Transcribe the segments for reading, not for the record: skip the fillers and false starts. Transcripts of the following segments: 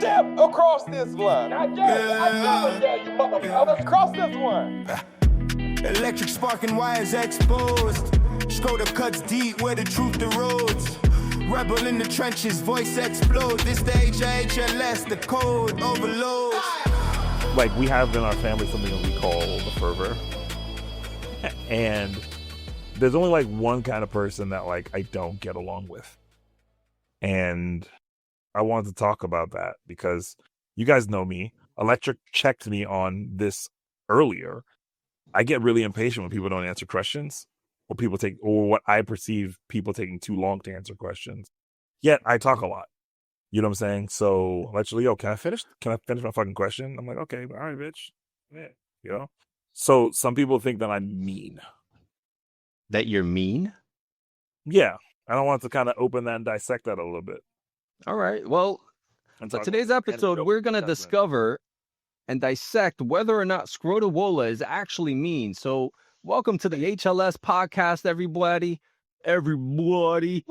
step across this line. I never dare you, motherfucker. Cross this one. Electric sparking wires exposed. Scrota cuts deep where the truth erodes. Rebel in the trenches, voice explodes. This the HLS, the code overloads. Like, we have in our family something that we call the fervor. And there's only like one kind of person that like I don't get along with. And I wanted to talk about that because you guys know me. Electrik checked me on this earlier. I get really impatient when people don't answer questions or what I perceive people taking too long to answer questions. Yet I talk a lot. You know what I'm saying? So literally, can I finish? Can I finish my fucking question? I'm like, okay, all right, bitch. Yeah, you know? So some people think that I'm mean. That you're mean? Yeah. I don't want to kind of open that and dissect that a little bit. All right. Well, so today's episode, we're going to discover and dissect whether or not Scrota is actually mean. So welcome to the HLS podcast, everybody. Everybody.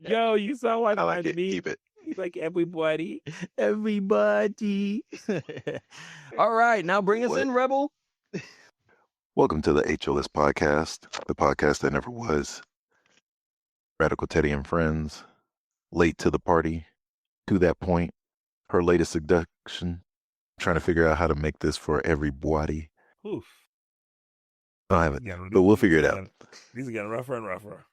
Yo, you sound like I like it. me. Keep it. Like everybody. Everybody. All right. Now bring us in, Rebel. Welcome to the HLS podcast, the podcast that never was. Radical Teddy and friends, late to the party, to that point, her latest seduction, trying to figure out how to make this for everybody. Oof. I haven't, but we'll figure it out. These are getting rougher and rougher.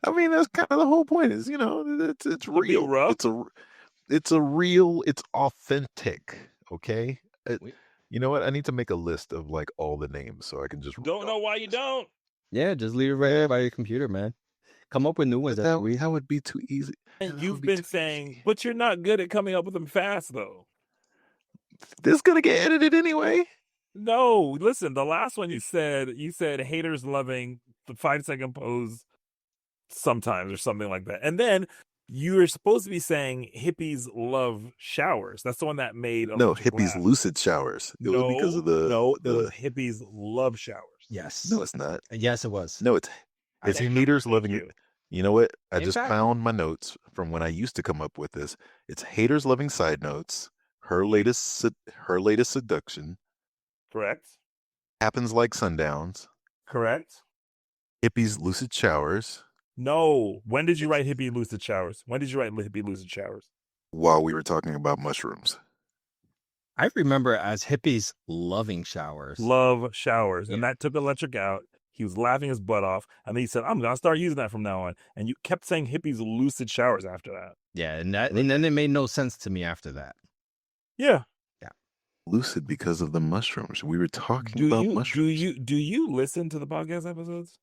I mean, that's kind of the whole point is, it's real. Rough. It's real, it's authentic, okay? You know what? I need to make a list of like all the names so I can just... Don't know why you don't. Yeah, just leave it right there by your computer, man. Come up with new ones. That would be too easy. And you've been saying, but you're not good at coming up with them fast, though. This is going to get edited anyway. No, listen, the last one you said haters loving the 5-second pose sometimes or something like that. And then you were supposed to be saying hippies love showers. That's the one that made... No, hippies lucid showers. It was because of the hippies love showers. Yes. No, it's not. Yes, it was. No, it's haters loving it. You know what? I just fact, found my notes from when I used to come up with this. It's haters loving side notes. Her latest seduction. Correct. Happens like sundowns. Correct. Hippies lucid showers. No. When did you write hippie lucid showers? While we were talking about mushrooms. I remember it as hippies loving showers. Love showers. Yeah. And that took Electrik out. He was laughing his butt off. And then he said, I'm going to start using that from now on. And you kept saying hippies lucid showers after that. Yeah. And then it made no sense to me after that. Yeah. Lucid because of the mushrooms. We were talking about mushrooms. Do you listen to the podcast episodes?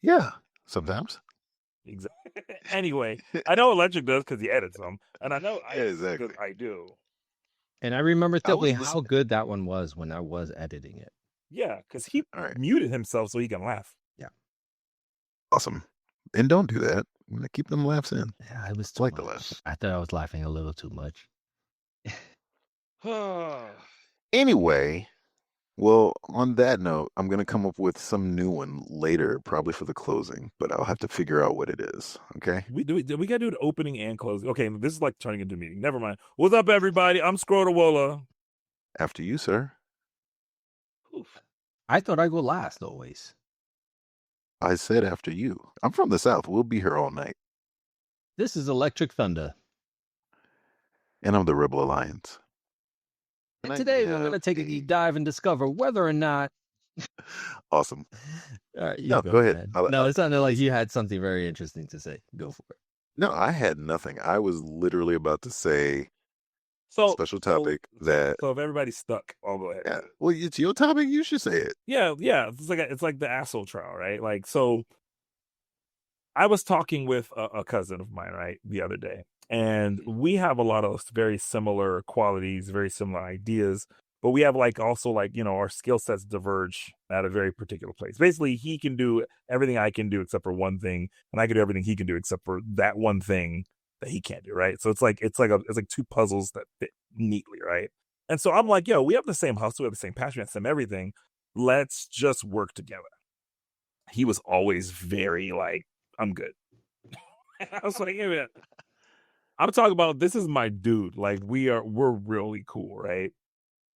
Yeah, sometimes. Exactly. Anyway, I know Electrik does because he edits them, and I know exactly. I do. And I remember thinking how good that one was when I was editing it. Yeah, because he muted himself so he can laugh. Yeah. Awesome. And don't do that. I'm gonna keep them laughs in. Yeah, I was like the laughs. I thought I was laughing a little too much. Anyway, well, on that note, I'm going to come up with some new one later, probably for the closing, but I'll have to figure out what it is. Okay. We got to do an opening and closing. Okay. This is like turning into a meeting. Never mind. What's up, everybody? I'm Scrota. After you, sir. Oof. I thought I'd go last always. I said after you. I'm from the South. We'll be here all night. This is Electric Thunder. And I'm the Rebel Alliance. And today we're going to take a deep dive and discover whether or not... Awesome. All right, go ahead. No, it sounded like you had something very interesting to say. Go for it. No, I had nothing. I was literally about to say special topic that... So if everybody's stuck, I'll go ahead. Yeah, well, it's your topic. You should say it. Yeah. It's like the asshole trial, right? Like, so I was talking with a cousin of mine, right, the other day. And we have a lot of very similar qualities, very similar ideas, but we have our skill sets diverge at a very particular place. Basically, he can do everything I can do except for one thing, and I can do everything he can do except for that one thing that he can't do, right? So it's like two puzzles that fit neatly, right? And so I'm like, yo, we have the same hustle, we have the same passion, we have the same everything. Let's just work together. He was always very like, I'm good. I was like, yeah, man. I'm talking about this is my dude. Like we're really cool, right?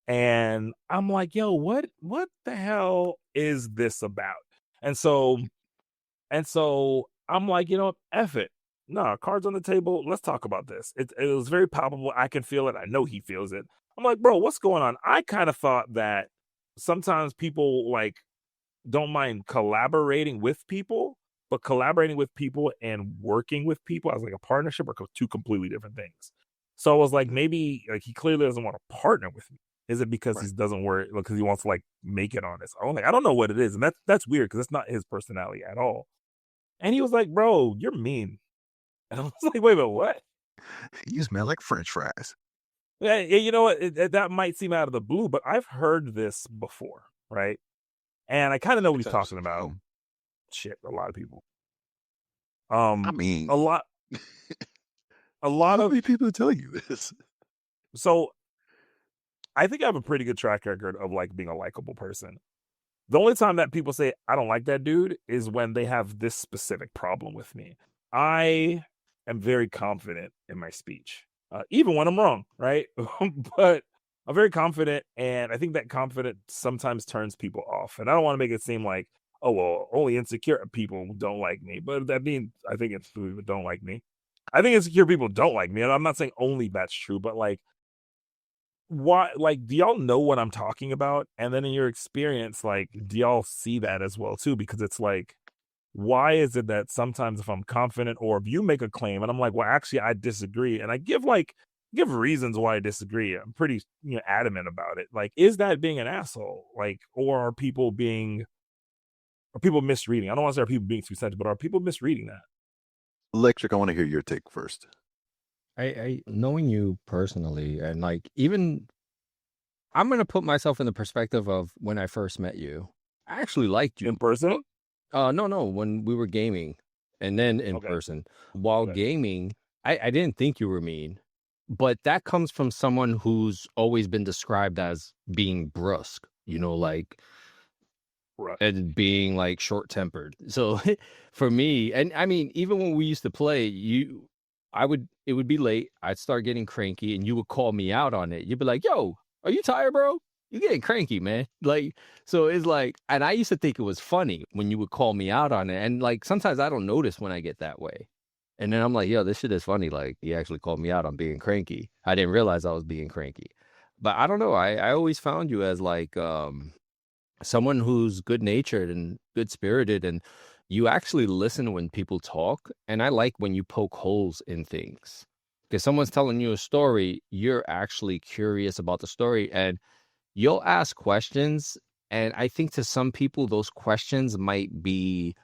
And I'm like, yo, what the hell is this about? And so I'm like, F it. No, cards on the table. Let's talk about this. It was very palpable. I can feel it. I know he feels it. I'm like, bro, what's going on? I kind of thought that sometimes people like don't mind collaborating with people, but collaborating with people and working with people as like a partnership are two completely different things. So I was like, maybe like he clearly doesn't want to partner with me. Is it because he doesn't work because he wants to like make it on his own? Like, I don't know what it is, and that's weird because that's not his personality at all. And he was like, "Bro, you're mean." And I was like, "Wait, but what?" You smell like French fries. Yeah, you know what? That might seem out of the blue, but I've heard this before, right? And I kind of know what he's talking about. Shit, a lot of people. I mean, a lot how of many people tell you this? So I think I have a pretty good track record of like being a likable person. The only time that people say I don't like that dude is when they have this specific problem with me. I am very confident in my speech, even when I'm wrong, right? But I'm very confident, and I think that confidence sometimes turns people off. And I don't want to make it seem like, oh, well, only insecure people don't like me. But that means I think insecure people don't like me. I think insecure people don't like me. And I'm not saying only that's true, but like, why, like, do y'all know what I'm talking about? And then in your experience, like, do y'all see that as well too? Because it's like, why is it that sometimes if I'm confident or if you make a claim and I'm like, well, actually I disagree, and I give reasons why I disagree, I'm pretty adamant about it. Like, is that being an asshole? Like, or are people misreading? I don't want to say are people being too sensitive, but are people misreading that? Electrik, I want to hear your take first. I knowing you personally, and like, even I'm gonna put myself in the perspective of when I first met you. I actually liked you in person. No, when we were gaming, and then in person. While gaming, I didn't think you were mean, but that comes from someone who's always been described as being brusque, like, and being like short-tempered. So for me, and I mean, even when we used to play, it would be late. I'd start getting cranky, and you would call me out on it. You'd be like, "Yo, are you tired, bro? You're getting cranky, man." Like, so it's like, and I used to think it was funny when you would call me out on it. And like, sometimes I don't notice when I get that way. And then I'm like, yo, this shit is funny. Like, he actually called me out on being cranky. I didn't realize I was being cranky. But I don't know. I always found you as like someone who's good natured and good spirited, and you actually listen when people talk. And I like when you poke holes in things. Because someone's telling you a story, you're actually curious about the story, and you'll ask questions. And I think to some people, those questions might be,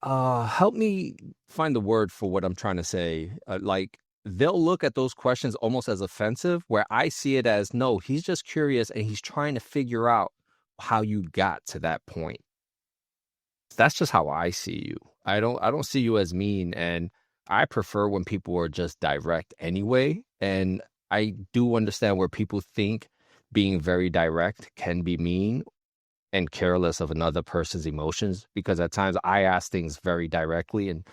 help me find the word for what I'm trying to say. Like, they'll look at those questions almost as offensive, where I see it as, no, he's just curious and he's trying to figure out how you got to that point. That's just how I see you. I don't see you as mean, and I prefer when people are just direct anyway. And I do understand where people think being very direct can be mean and careless of another person's emotions, because at times I ask things very directly and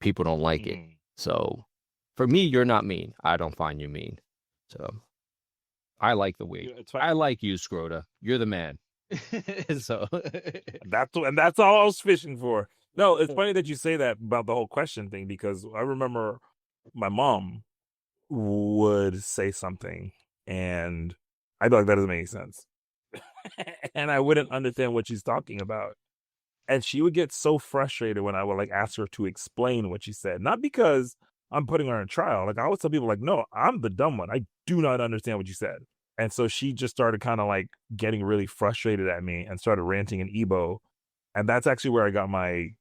people don't like it. So for me, you're not mean. I don't find you mean. So I like the way I like you, Scrota. You're the man. So that's all I was fishing for. No, it's funny that you say that about the whole question thing, because I remember my mom would say something and I'd be like, that doesn't make any sense. And I wouldn't understand what she's talking about. And she would get so frustrated when I would like ask her to explain what she said. Not because I'm putting her on trial. Like, I always tell people, like, no, I'm the dumb one. I do not understand what you said. And so she just started kind of like getting really frustrated at me and started ranting in Igbo. And that's actually where I got my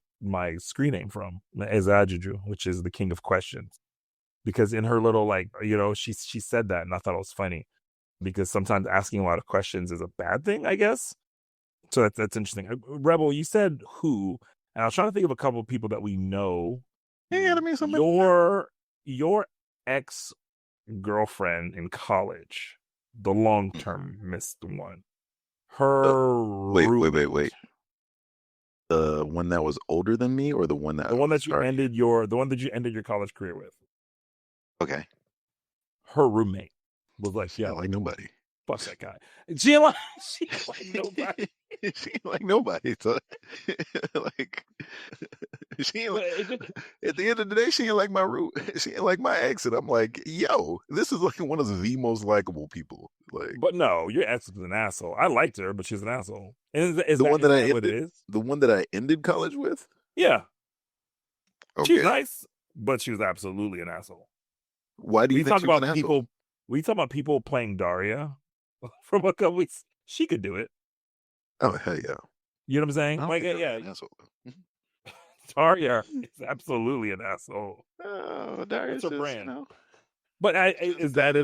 screen name from, Ezajuju, which is the king of questions. Because in her little, like, she said that, and I thought it was funny. Because sometimes asking a lot of questions is a bad thing, I guess. So that's interesting. Rebel, you said who, and I was trying to think of a couple of people that we know. Yeah, I mean, something. Your ex-girlfriend in college, the long-term missed one. Her wait. The one that was older than me, or the one that you ended your college career with? Okay. Her roommate was like, She ain't like nobody. fuck that guy. She ain't like nobody. She ain't like nobody. So, like, she ain't like, at the end of the day, she ain't like my root. She ain't like my ex. And I'm like, yo, this is like one of the most likable people. Like, But no, your ex was an asshole. I liked her, but she's an asshole. And is the that, one that I is that what ended, it is? the one that I ended college with. Yeah. Okay. She's nice, but she was absolutely an asshole. Why do you think she was an asshole? people? We talk about people playing Daria from a couple weeks. She could do it. Oh hell yeah! You know what I'm saying? I don't Like, think yeah, an asshole. Daria is absolutely an asshole. Oh, Darius That's her is, brand. you know, But is that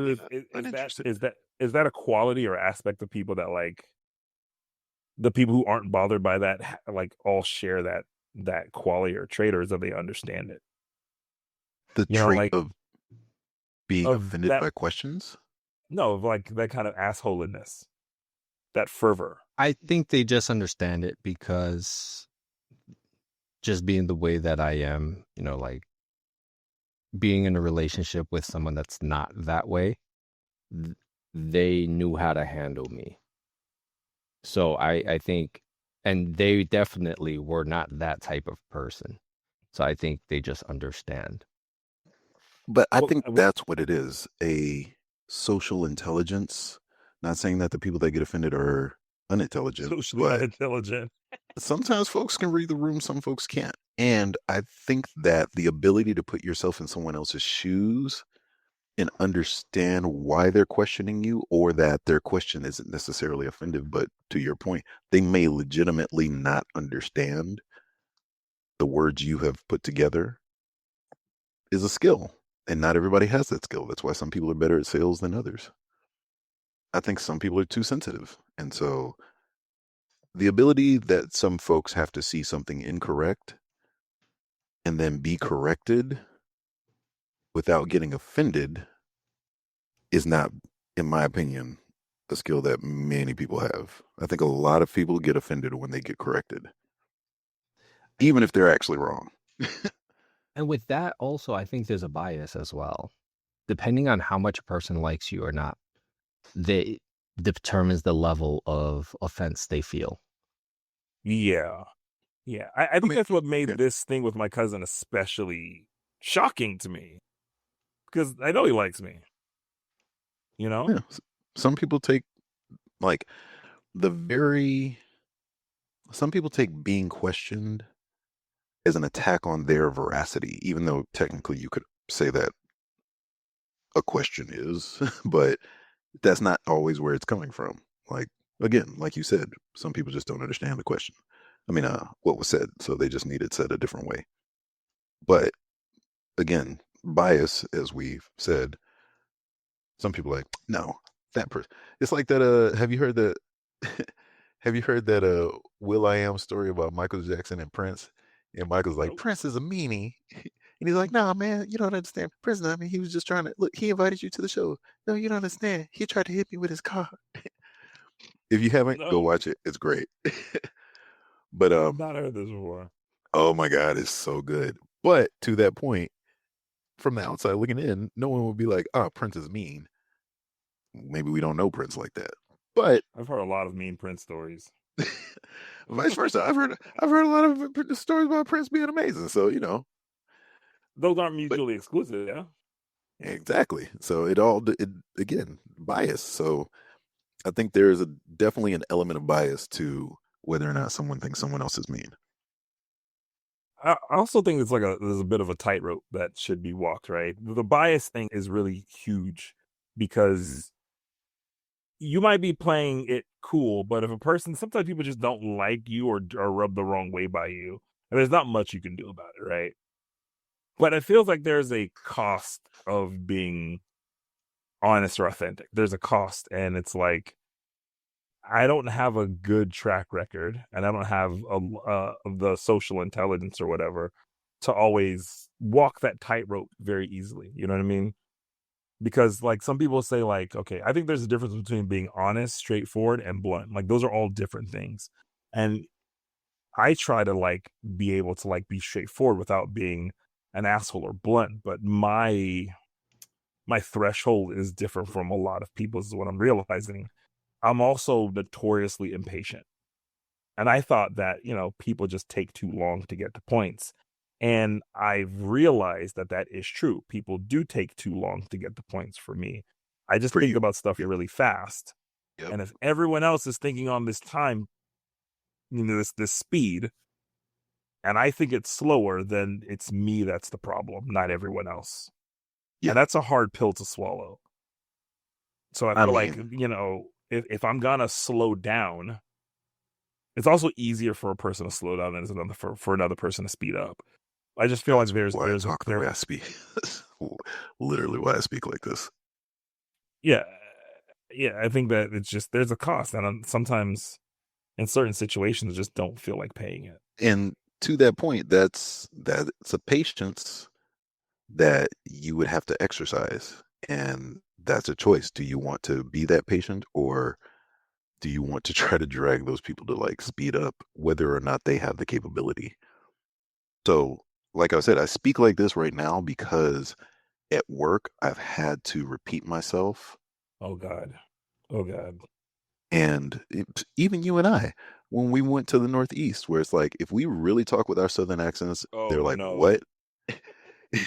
uninterested. is that a quality or aspect of people that like the people who aren't bothered by that like all share that quality or trait, or is that they understand it? The You know, trait like of being of offended that by questions. no, of like that kind of assholiness, that fervor. I think they just understand it because just being the way that I am, like being in a relationship with someone that's not that way, they knew how to handle me. So I think, and they definitely were not that type of person. So I think they just understand. But I Well, think that's what it is, a social intelligence. Not saying that the people that get offended are unintelligent, socially but unintelligent. sometimes folks can read the room, some folks can't. And I think that the ability to put yourself in someone else's shoes and understand why they're questioning you, or that their question isn't necessarily offensive, but to your point, they may legitimately not understand the words you have put together, is a skill. And not everybody has that skill. That's why some people are better at sales than others. I think some people are too sensitive. And so the ability that some folks have to see something incorrect and then be corrected without getting offended is not, in my opinion, a skill that many people have. I think a lot of people get offended when they get corrected, even if they're actually wrong. And with that also, I think there's a bias as well. Depending on how much a person likes you or not, they determines the level of offense they feel. Yeah. Yeah. I think mean, that's what made this thing with my cousin especially shocking to me. Because I know he likes me. You know? Yeah. Some people take like some people take being questioned as an attack on their veracity, even though technically you could say that a question is, but that's not always where it's coming from. Like, again, like you said, some people just don't understand the question. I mean, what was said, so they just need it said a different way. But again, bias, as we've said, some people are like, no, that person. It's like that. Have you heard that? Have you heard that Will I Am story about Michael Jackson and Prince? And Michael's like, Nope. Prince is a meanie. And he's like, nah, man, you don't understand. Prince, I mean, he was just trying to look, he invited you to the show. No, you don't understand. He tried to hit me with his car. If you haven't, go No. watch it. It's great. But I've not heard this before. oh my God, it's so good. But to that point, from the outside looking in, no one would be like, oh, Prince is mean. Maybe we don't know Prince like that. But I've heard a lot of mean Prince stories. vice versa, I've heard a lot of stories about Prince being amazing. So, you know, Those aren't mutually exclusive, yeah? exactly. So it again, bias. So I think there is definitely an element of bias to whether or not someone thinks someone else is mean. I also think there's a bit of a tightrope that should be walked, right? The bias thing is really huge because you might be playing it cool, but if sometimes people just don't like you or rub the wrong way by you, and there's not much you can do about it, right? But it feels like there's a cost of being honest or authentic. There's a cost, and it's like, I don't have a good track record, and I don't have the social intelligence or whatever to always walk that tightrope very easily. You know what I mean? Because like some people say, like, okay, I think there's a difference between being honest, straightforward, and blunt. Like those are all different things, and I try to like be able to like be straightforward without being an asshole or blunt. But my my threshold is different from a lot of people's, is what I'm realizing. I'm also notoriously impatient. And I thought that, people just take too long to get to points. And I've realized that that is true. People do take too long to get to points for me. I just think about stuff really fast. Yep. And if everyone else is thinking on this time, this speed, and I think it's slower, then it's me that's the problem, not everyone else. Yeah. And that's a hard pill to swallow. So I feel like, if I'm gonna slow down, it's also easier for a person to slow down than it's for another person to speed up. I just feel like there's the way I speak. Literally why I speak like this. Yeah. I think that it's just there's a cost, and sometimes in certain situations, I just don't feel like paying it. And to that point, that's a patience that you would have to exercise, and that's a choice. Do you want to be that patient, or do you want to try to drag those people to like speed up, whether or not they have the capability? So, like I said, I speak like this right now because at work I've had to repeat myself. Oh God. And even you and I, when we went to the Northeast, where it's like, if we really talk with our Southern accents, they're like, what?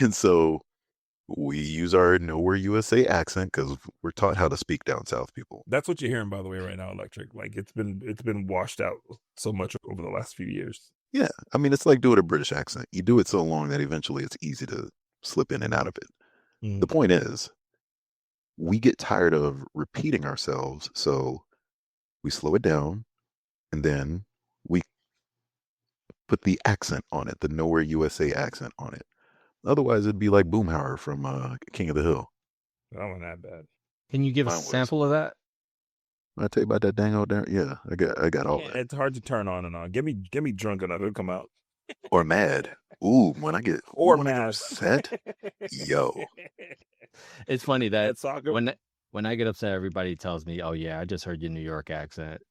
And so we use our Nowhere USA accent because we're taught how to speak down South, people. That's what you're hearing, by the way, right now, Electrik. Like it's been washed out so much over the last few years. Yeah. I mean, it's like doing a British accent. You do it so long that eventually it's easy to slip in and out of it. Mm. The point is, we get tired of repeating ourselves. So we slow it down, and then we put the accent on it, the Nowhere USA accent on it. Otherwise, it'd be like Boomhauer from King of the Hill. That wasn't that bad. Can you give a sample of that? I tell you about that dang old there. Yeah, I got all that. It's hard to turn on and on. Get me drunk enough, it'll come out. Or mad. Ooh, when I get upset, yo. It's funny that when I get upset, everybody tells me, "Oh yeah, I just heard your New York accent."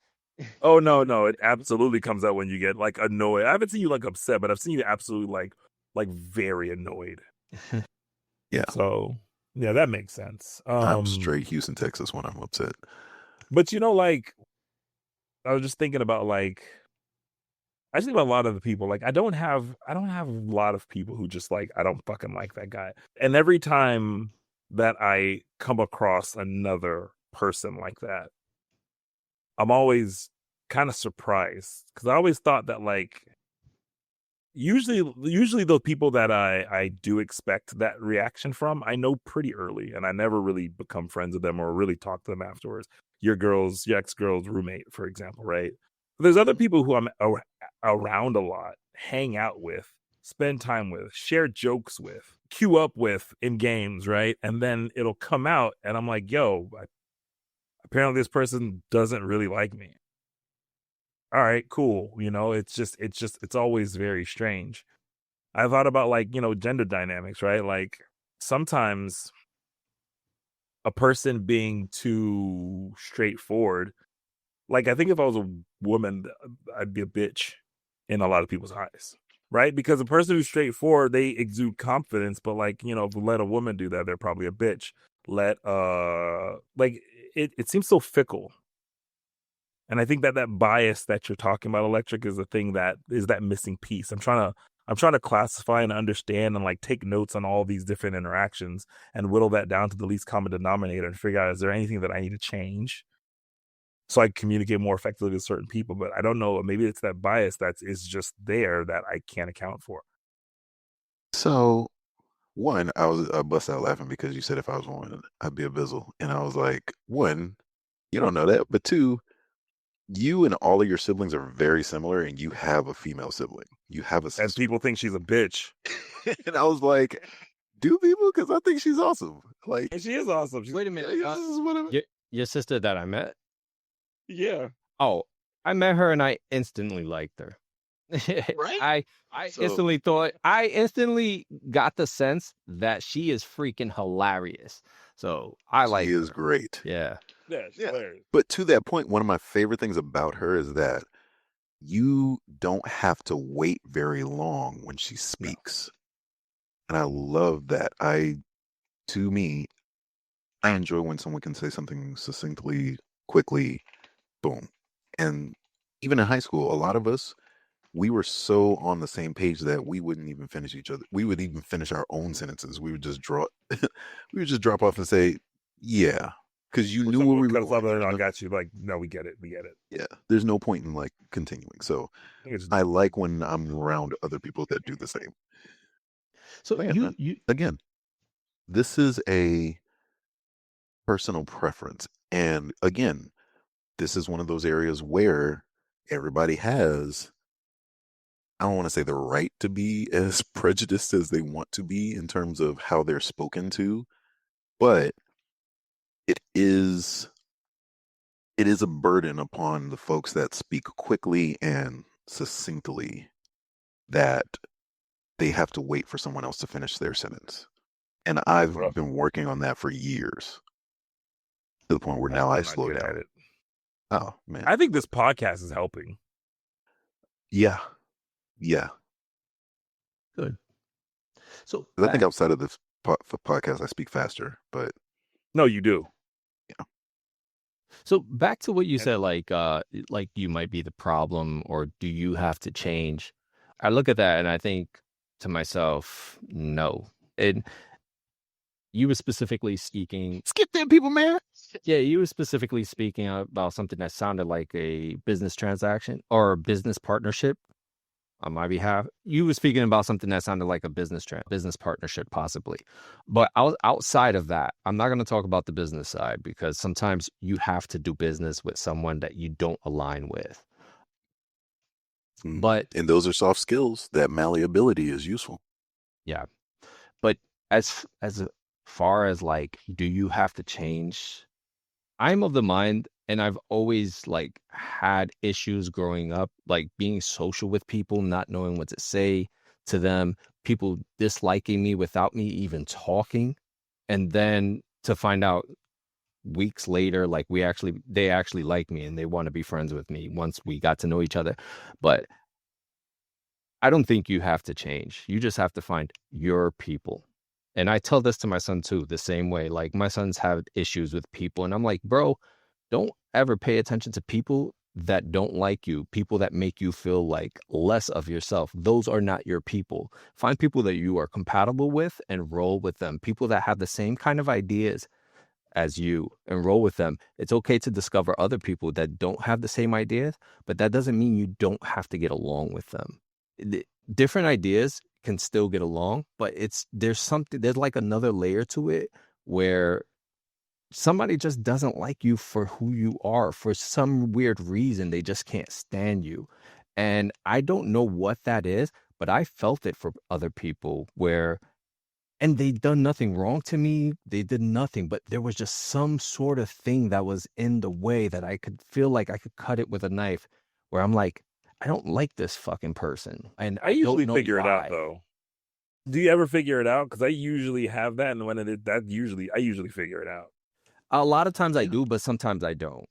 Oh no, it absolutely comes out when you get like annoyed. I haven't seen you like upset, but I've seen you absolutely like very annoyed. Yeah. So yeah, that makes sense. I'm straight Houston, Texas when I'm upset. But like, I was just thinking about like, I just think about a lot of the people. Like, I don't have a lot of people who just like, I don't fucking like that guy. And every time that I come across another person like that, I'm always kind of surprised, because I always thought that like, usually those people that I do expect that reaction from, I know pretty early, and I never really become friends with them or really talk to them afterwards. Your ex-girl's roommate, for example, right? But there's other people who I'm around a lot, hang out with, spend time with, share jokes with, queue up with in games, right? And then it'll come out, and I'm like, yo, apparently this person doesn't really like me. All right, cool. It's always very strange. I thought about like, gender dynamics, right? Like sometimes a person being too straightforward, like I think if I was a woman, I'd be a bitch in a lot of people's eyes, right? Because a person who's straightforward, they exude confidence, but like, if we let a woman do that, they're probably a bitch. It seems so fickle. And I think that bias that you're talking about, Electrik, is the thing that is that missing piece. I'm trying to classify and understand and like take notes on all these different interactions and whittle that down to the least common denominator and figure out, is there anything that I need to change so I can communicate more effectively with certain people? But I don't know. Maybe it's that bias that is just there that I can't account for. So, one, I bust out laughing because you said if I was one, I'd be a bizzle. And I was like, one, you don't know that. But two, you and all of your siblings are very similar, and you have a female sibling. You have a sister. And people think she's a bitch. And I was like, do people? Because I think she's awesome. Like, and she is awesome. Wait a minute. Your sister that I met? Yeah. Oh, I met her and I instantly liked her. Right? I instantly got the sense that she is freaking hilarious. So I like her. She is great. Yeah. Yeah. But to that point, one of my favorite things about her is that you don't have to wait very long when she speaks. And I love that. To me, I enjoy when someone can say something succinctly, quickly, boom. And even in high school, a lot of us, we were so on the same page that we wouldn't even finish each other. We would even finish our own sentences. We would just we would just drop off and say, yeah, because you knew where we were going. I got you. Like, no, we get it. Yeah, there's no point in like continuing. So I like when I'm around other people that do the same. So you again, this is a personal preference. And again, this is one of those areas where everybody has, I don't want to say the right to be as prejudiced as they want to be in terms of how they're spoken to, but it is a burden upon the folks that speak quickly and succinctly that they have to wait for someone else to finish their sentence. And I've been working on that for years to the point where now I slow down. Oh, man. I think this podcast is helping. Yeah. Good. So I think outside of this podcast, I speak faster, but. No, you do. Yeah. So back to what you said, like you might be the problem, or do you have to change? I look at that and I think to myself, no. And you were specifically speaking. Skip them people, man. Yeah, you were specifically speaking about something that sounded like a business transaction or a business partnership on my behalf. You were speaking about something that sounded like a business partnership, possibly. But outside of that, I'm not going to talk about the business side because sometimes you have to do business with someone that you don't align with. But and those are soft skills. That malleability is useful. Yeah, but as far as like, do you have to change? I'm of the mind, and I've always like had issues growing up, like being social with people, not knowing what to say to them, people disliking me without me even talking, and then to find out weeks later, like they actually like me and they want to be friends with me once we got to know each other. But I don't think you have to change. You just have to find your people. And I tell this to my son too, the same way. Like my sons have issues with people, and I'm like, bro, don't ever pay attention to people that don't like you, people that make you feel like less of yourself. Those are not your people. Find people that you are compatible with and roll with them. People that have the same kind of ideas as you and roll with them. It's okay to discover other people that don't have the same ideas, but that doesn't mean you don't have to get along with them. Different ideas can still get along, but there's like another layer to it where somebody just doesn't like you for who you are. For some weird reason, they just can't stand you. And I don't know what that is, but I felt it for other people and they'd done nothing wrong to me. They did nothing, but there was just some sort of thing that was in the way that I could feel like I could cut it with a knife, where I'm like, I don't like this fucking person. And I usually figure it out though. Do you ever figure it out? Because I usually have that, and when I usually figure it out. A lot of times I do, but sometimes I don't.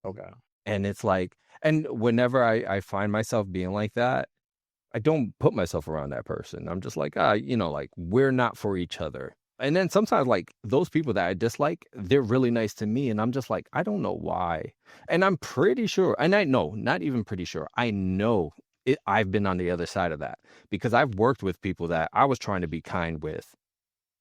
Okay. And it's like, and whenever I find myself being like that, I don't put myself around that person. I'm just like, like we're not for each other. And then sometimes like those people that I dislike, they're really nice to me. And I'm just like, I don't know why. And I'm pretty sure, and I know, not even pretty sure, I know I've been on the other side of that because I've worked with people that I was trying to be kind with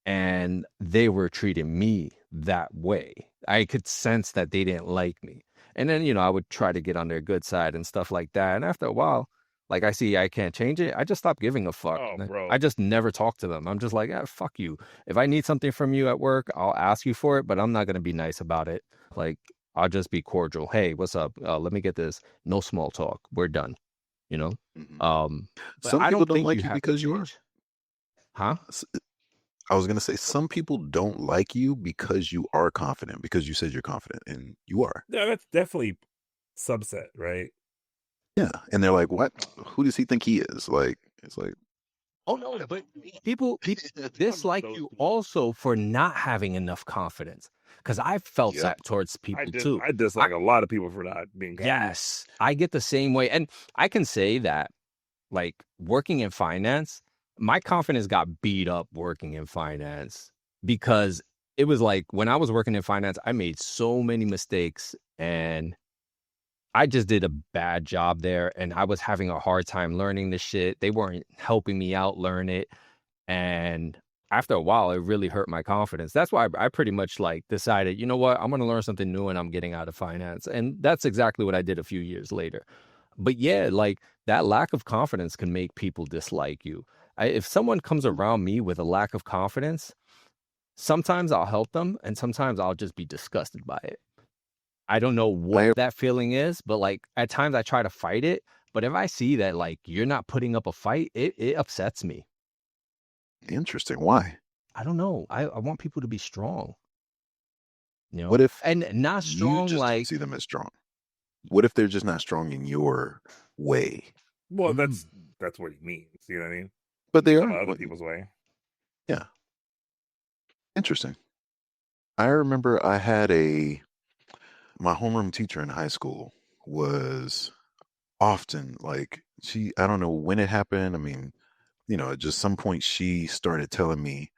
and they were treating me that way. I could sense that they didn't like me. And then, I would try to get on their good side and stuff like that. And after a while, like I see I can't change it, I just stop giving a fuck. Oh, bro. I just never talk to them. I'm just like, fuck you. If I need something from you at work, I'll ask you for it, but I'm not going to be nice about it. Like, I'll just be cordial. Hey, what's up? Let me get this. No small talk. We're done. Mm-hmm. But some I people don't think like you you have because to you are. change. Huh? I was going to say, some people don't like you because you are confident, because you said you're confident, and you are. Yeah, that's definitely subset, right? Yeah. And they're like, what? Who does he think he is? Like, it's like, oh no, but people dislike you also for not having enough confidence. Because I've felt that towards people too. I dislike a lot of people for not being confident. Yes, I get the same way. And I can say that, like, working in finance, my confidence got beat up working in finance because it was like when I was working in finance, I made so many mistakes and I just did a bad job there. And I was having a hard time learning this shit. They weren't helping me out learn it. And after a while, it really hurt my confidence. That's why I pretty much like decided, you know what, I'm going to learn something new and I'm getting out of finance. And that's exactly what I did a few years later. But yeah, like that lack of confidence can make people dislike you. If someone comes around me with a lack of confidence, sometimes I'll help them and sometimes I'll just be disgusted by it. I don't know what that feeling is, but like at times I try to fight it. But if I see that like you're not putting up a fight, it upsets me. Interesting. Why? I don't know. I want people to be strong. You know, What if and not strong you just like see them as strong? What if they're just not strong in your way? Well, that's what he means. You know what I mean? But they Some are other people's way. Yeah. Interesting. I remember I had my homeroom teacher in high school was often like I don't know when it happened. I mean, at just some point she started telling me,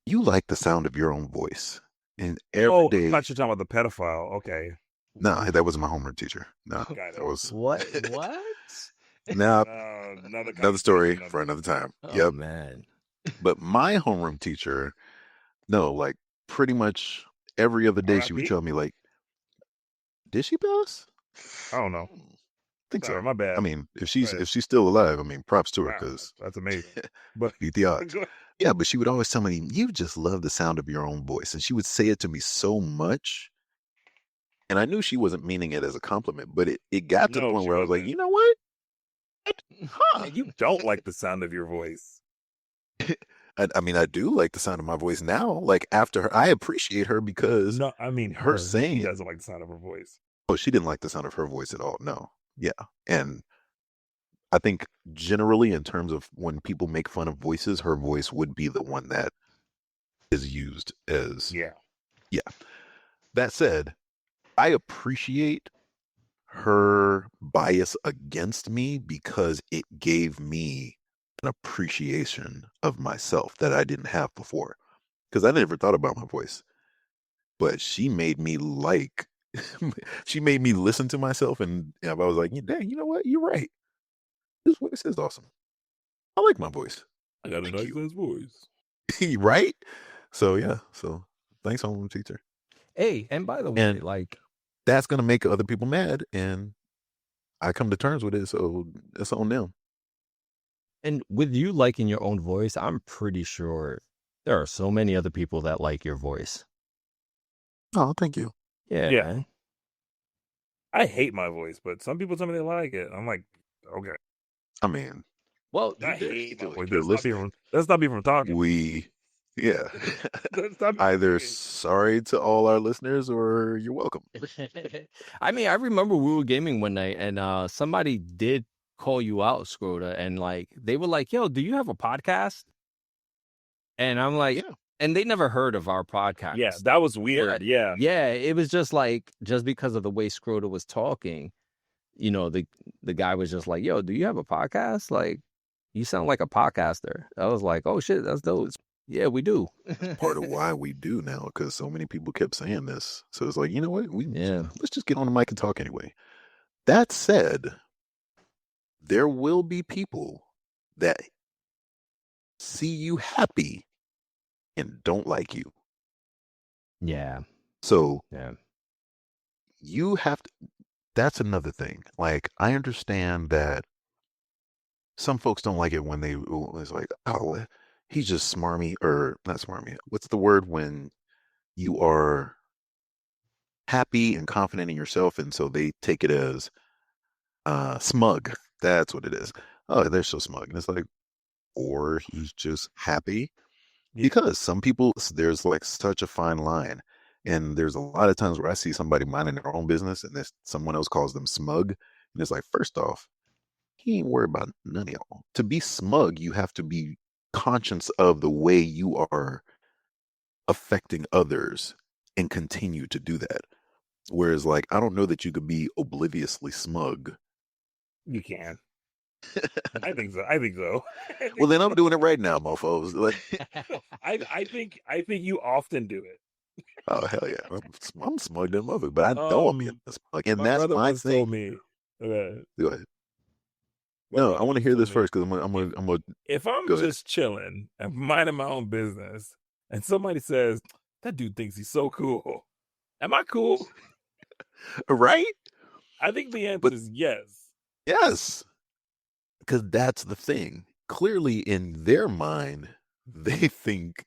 you like the sound of your own voice. And every day. I thought you were talking about the pedophile. Okay. No, that wasn't my homeroom teacher. No, that was what? Now, another story conversation, for another time. Oh, Yep. man. But my homeroom teacher, no, like pretty much every other day she would R.I.P.? tell me like, did she pass? I don't know. I think Sorry, so. my bad. I mean, if Go ahead. she's still alive, I mean, props to her Wow, because that's amazing. But beat the odds. go ahead. Yeah, but she would always tell me, you just love the sound of your own voice. And she would say it to me so much. And I knew she wasn't meaning it as a compliment, but it got to the No, point she where I was like, wasn't. you know what? Huh. And you don't like the sound of your voice. I mean, I do like the sound of my voice now. Like after her, I appreciate her because No, I mean her saying She it. doesn't like the sound of her voice. Oh, she didn't like the sound of her voice at all. No. Yeah. And I think generally in terms of when people make fun of voices, her voice would be the one that is used as. Yeah. That said, I appreciate her bias against me because it gave me an appreciation of myself that I didn't have before. Because I never thought about my voice. But she made me she made me listen to myself, and I was like, dang, you know what? You're right. This voice is awesome. I like my voice. I got a Thank nice you. ass voice. Right? So yeah. So thanks, homeroom teacher. Hey, and by the way, And like that's gonna make other people mad, and I come to terms with it, so it's on them. and with you liking your own voice, I'm pretty sure there are so many other people that like your voice. Oh, thank you. Yeah. Yeah. I hate my voice, but some people tell me they like it. I'm like, okay. I mean, Well, I hate my voice. they're listening. Let's not be from talking. Yeah. Let's not be Either talking. sorry to all our listeners or you're welcome. I mean, I remember we were gaming one night and somebody did call you out, Scrota, and like they were like, yo, do you have a podcast? And I'm like, Yeah. and they never heard of our podcast. Yeah, that was weird. Yeah. Yeah, it was just like, just because of the way Scrota was talking, the guy was just like, yo, do you have a podcast? Like, you sound like a podcaster. I was like, oh shit, that's dope. Yeah, we do. Part of why we do now, because so many people kept saying this. So it's like, you know what? Yeah. Let's just get on the mic and talk anyway. That said, there will be people that see you happy and don't like you. Yeah. So Yeah. you have to, that's another thing. Like, I understand that some folks don't like it when it's like, oh, he's just smarmy, or not smarmy. What's the word when you are happy and confident in yourself, and so they take it as smug. That's what it is. Oh, they're so smug. And it's like, or he's just happy. Yeah. Because some people, there's like such a fine line. And there's a lot of times where I see somebody minding their own business and someone else calls them smug. And it's like, first off, he ain't worried about none of y'all. To be smug, you have to be conscious of the way you are affecting others and continue to do that. Whereas, like, I don't know that you could be obliviously smug. You can. I think so. I think so. Well, then I'm doing it right now, mofos. I think you often do it. Oh hell yeah, I'm smug than mother, but I know I'm being smug, and My that's brother my once thing. told me. Okay. Go ahead. My No, I brother want to once hear told this me, first because I'm gonna. if I'm Go ahead. just chilling and minding my own business, and somebody says that dude thinks he's so cool, am I cool? Right? I think the answer But is yes. yes, because that's the thing. Clearly, in their mind, they think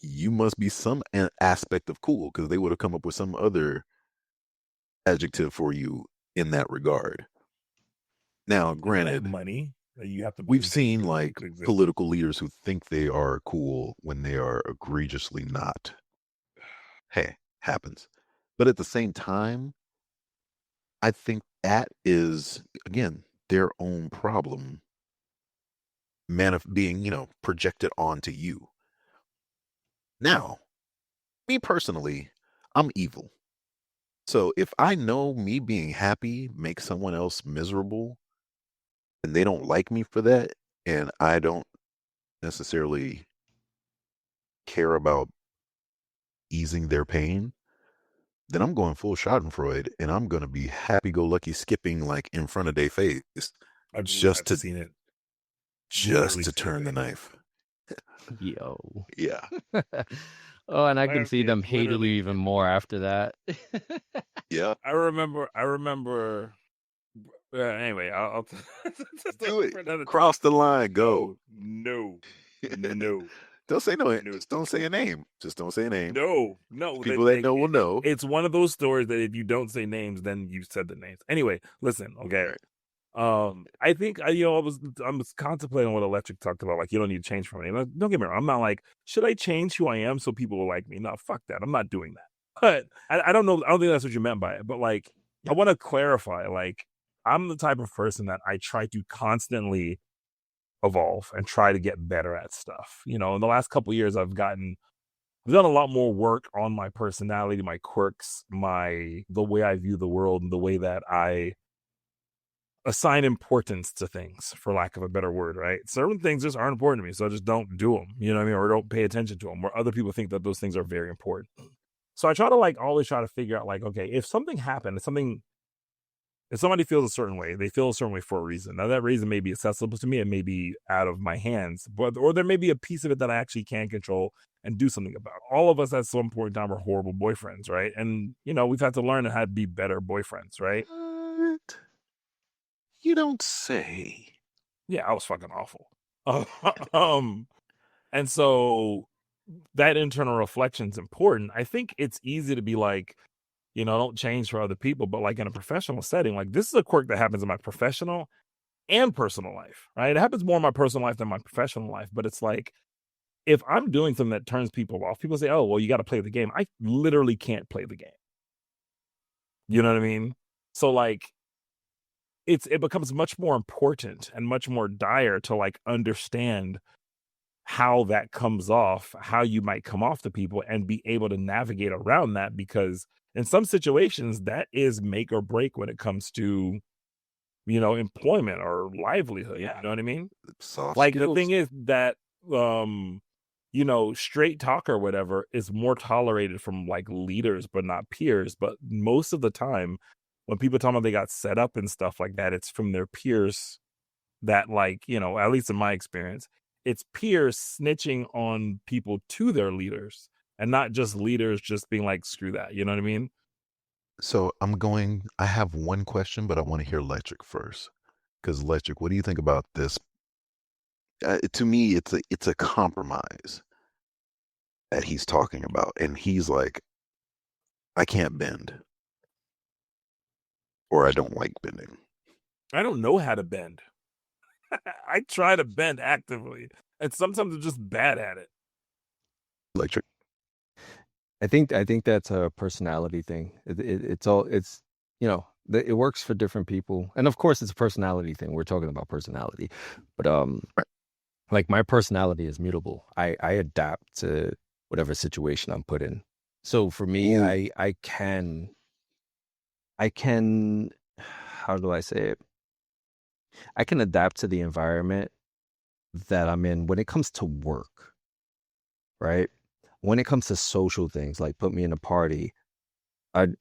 you must be some aspect of cool because they would have come up with some other adjective for you in that regard. Now, Like granted, money that you have to. we've seen like to exist. political leaders who think they are cool when they are egregiously not. Hey, happens. But at the same time, I think that is, again, their own problem being, projected onto you. Now, me personally, I'm evil. So if I know me being happy makes someone else miserable and they don't like me for that, and I don't necessarily care about easing their pain, then I'm going full Schadenfreude and I'm going to be happy-go-lucky skipping like in front of their face I've seen it. Just to turn the knife. Yo. Yeah. Oh, and I can I've see seen them it, hating you literally. even more after that. Yeah. I remember. Anyway, I'll Do it. for another Cross the line. Go. No. Don't say no. No. Just don't say a name. Just don't say a name. No. People that know will know. It's one of those stories that if you don't say names, then you said the names. Anyway, listen. Okay. I think I was contemplating what Electrik talked about. Like, you don't need to change for me. Like, don't get me wrong. I'm not like, should I change who I am so people will like me? No, fuck that. I'm not doing that. But I don't know. I don't think that's what you meant by it. But like, I want to clarify. Like, I'm the type of person that I try to constantly evolve and try to get better at stuff. In the last couple of years, I've done a lot more work on my personality, my quirks, the way I view the world, and the way that I assign importance to things, for lack of a better word, right? Certain things just aren't important to me, so I just don't do them, you know what I mean? Or don't pay attention to them, where other people think that those things are very important. So I try to always try to figure out okay, if something happened, if somebody feels a certain way, they feel a certain way for a reason. Now that reason may be accessible to me, it may be out of my hands, or there may be a piece of it that I actually can control and do something about. All of us at some point in time are horrible boyfriends, right? And we've had to learn how to be better boyfriends, right? What? You don't say. Yeah, I was fucking awful. And so that internal reflection is important. I think it's easy to be like, don't change for other people, but like in a professional setting, like this is a quirk that happens in my professional and personal life, right? It happens more in my personal life than my professional life, but it's like, if I'm doing something that turns people off, people say, oh, well, you got to play the game. I literally can't play the game. You know what I mean? So like, it becomes much more important and much more dire to understand how that comes off, how you might come off to people, and be able to navigate around that, because in some situations that is make or break when it comes to employment or livelihood. You know what I mean? Soft skills. The thing is that straight talk or whatever is more tolerated from leaders but not peers. But most of the time when people tell me they got set up and stuff like that, it's from their peers that at least in my experience, it's peers snitching on people to their leaders, and not just leaders just being like, screw that. You know what I mean? So I have one question, but I want to hear Electrik first. Because Electrik, what do you think about this? To me, it's a compromise that he's talking about. And he's like, I can't bend. Or I don't like bending. I don't know how to bend. I try to bend actively, and sometimes I'm just bad at it. Electrik. I think that's a personality thing. It works for different people, and of course, it's a personality thing. We're talking about personality, but like my personality is mutable. I adapt to whatever situation I'm put in. So for me, I can. How do I say it? I can adapt to the environment that I'm in when it comes to work, right? When it comes to social things, like put me in a party, I'm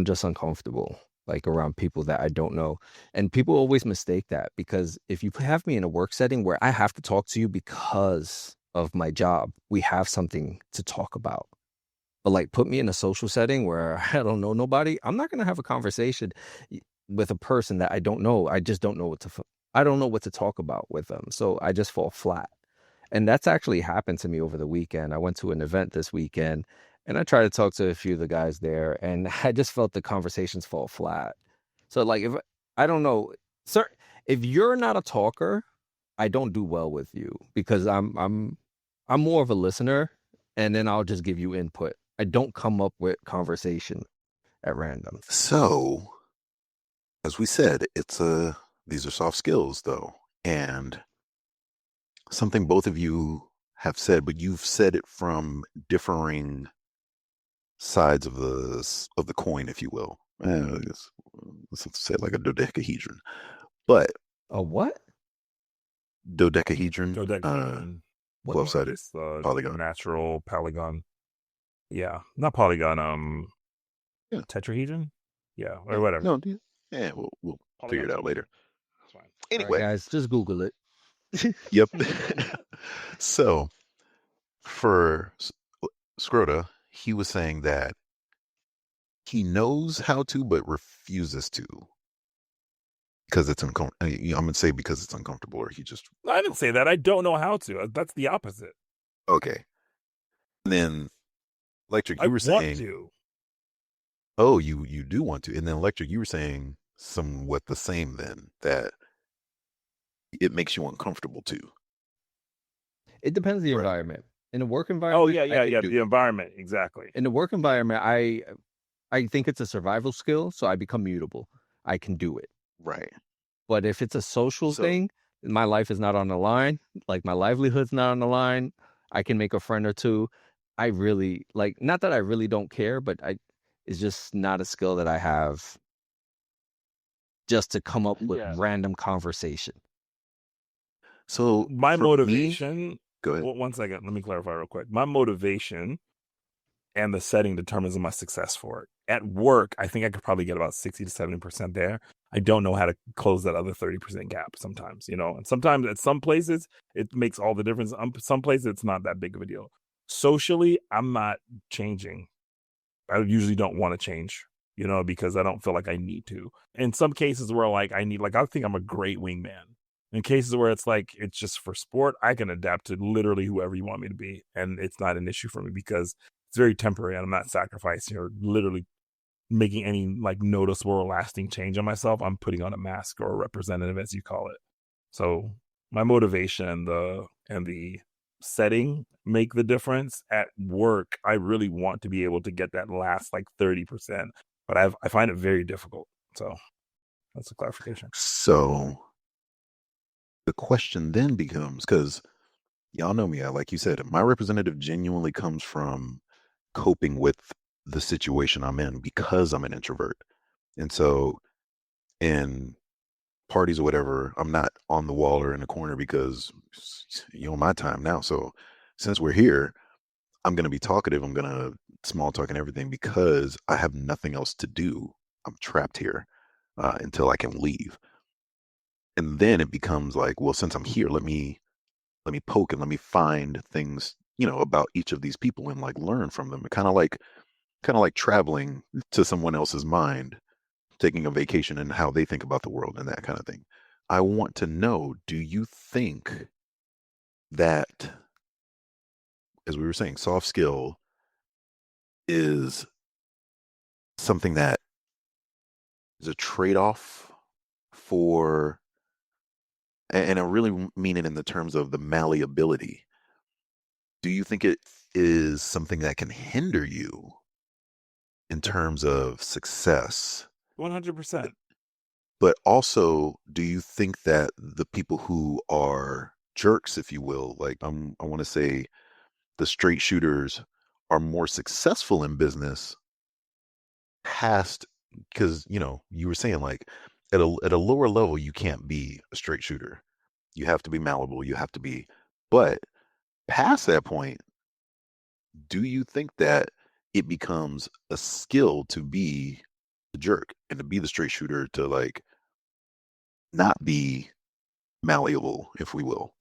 just uncomfortable, like around people that I don't know. And people always mistake that, because if you have me in a work setting where I have to talk to you because of my job, we have something to talk about. But like put me in a social setting where I don't know nobody, I'm not going to have a conversation with a person that I don't know. I just don't know I don't know what to talk about with them. So I just fall flat. And that's actually happened to me over the weekend. I went to an event this weekend and I tried to talk to a few of the guys there, and I just felt the conversations fall flat. So like, if I don't know, sir, if you're not a talker, I don't do well with you, because I'm more of a listener, and then I'll just give you input. I don't come up with conversation at random. So, as we said, these are soft skills though, and something both of you have said, but you've said it from differing sides of the coin, if you will. Let's say it like a dodecahedron. But A what? dodecahedron, Dodecahedron. 12-sided It's polygon. natural polygon. Yeah, not polygon. Yeah. Tetrahedron. Yeah, or whatever. No, yeah, we'll figure it out later. That's fine. Anyway, All right, guys, just Google it. yep. So for Scrota, he was saying that he knows how to, but refuses to because it's uncomfortable. I'm gonna say because it's uncomfortable, or he just. I didn't say that. I don't know how to. That's the opposite. Okay. And then, Electrik, I you were want saying. to. Oh, you do want to, and then Electrik, you were saying somewhat the same. Then that it makes you uncomfortable too. It depends on the Right. environment. In a work Oh environment, yeah. The environment, exactly. in the work environment, I think it's a survival skill, so I become mutable. I can do it. Right. But if it's a social So- thing, my life is not on the line. Like my livelihood's not on the line. I can make a friend or two. I really like, not that I really don't care, but it's just not a skill that I have just to come up with random conversation. So My for motivation. me, go ahead. Well, 1 second. Let me clarify real quick. My motivation and the setting determines my success for it. At work, I think I could probably get about 60 to 70% there. I don't know how to close that other 30% gap sometimes, and sometimes at some places it makes all the difference. Some places it's not that big of a deal. Socially, I'm not changing. I usually don't want to change, because I don't feel like I need to. In some cases where I think I'm a great wingman. In cases where it's like, it's just for sport, I can adapt to literally whoever you want me to be. And it's not an issue for me because it's very temporary and I'm not sacrificing or literally making any noticeable or lasting change on myself. I'm putting on a mask or a representative, as you call it. So my motivation and the setting make the difference. At work, I really want to be able to get that last 30%, but I find it very difficult. So that's a clarification. So the question then becomes, because y'all know me, like you said, my representative genuinely comes from coping with the situation I'm in because I'm an introvert. And so in parties or whatever, I'm not on the wall or in a corner because you're on my time now. So since we're here, I'm going to be talkative. I'm going to small talk and everything because I have nothing else to do. I'm trapped here until I can leave. And then it becomes like, well, since I'm here, let me poke and let me find things, about each of these people and learn from them. Kind of like traveling to someone else's mind, taking a vacation and how they think about the world and that kind of thing. I want to know, do you think that, as we were saying, soft skill is something that is a trade-off for, and I really mean it in the terms of the malleability. Do you think it is something that can hinder you in terms of success? 100%. But also, do you think that the people who are jerks, if you will, I want to say the straight shooters, are more successful in business past, because, you were saying at a lower level, you can't be a straight shooter. You have to be malleable. You have to be, but past that point, do you think that it becomes a skill to be the jerk and to be the straight shooter, to like not be malleable, if we will?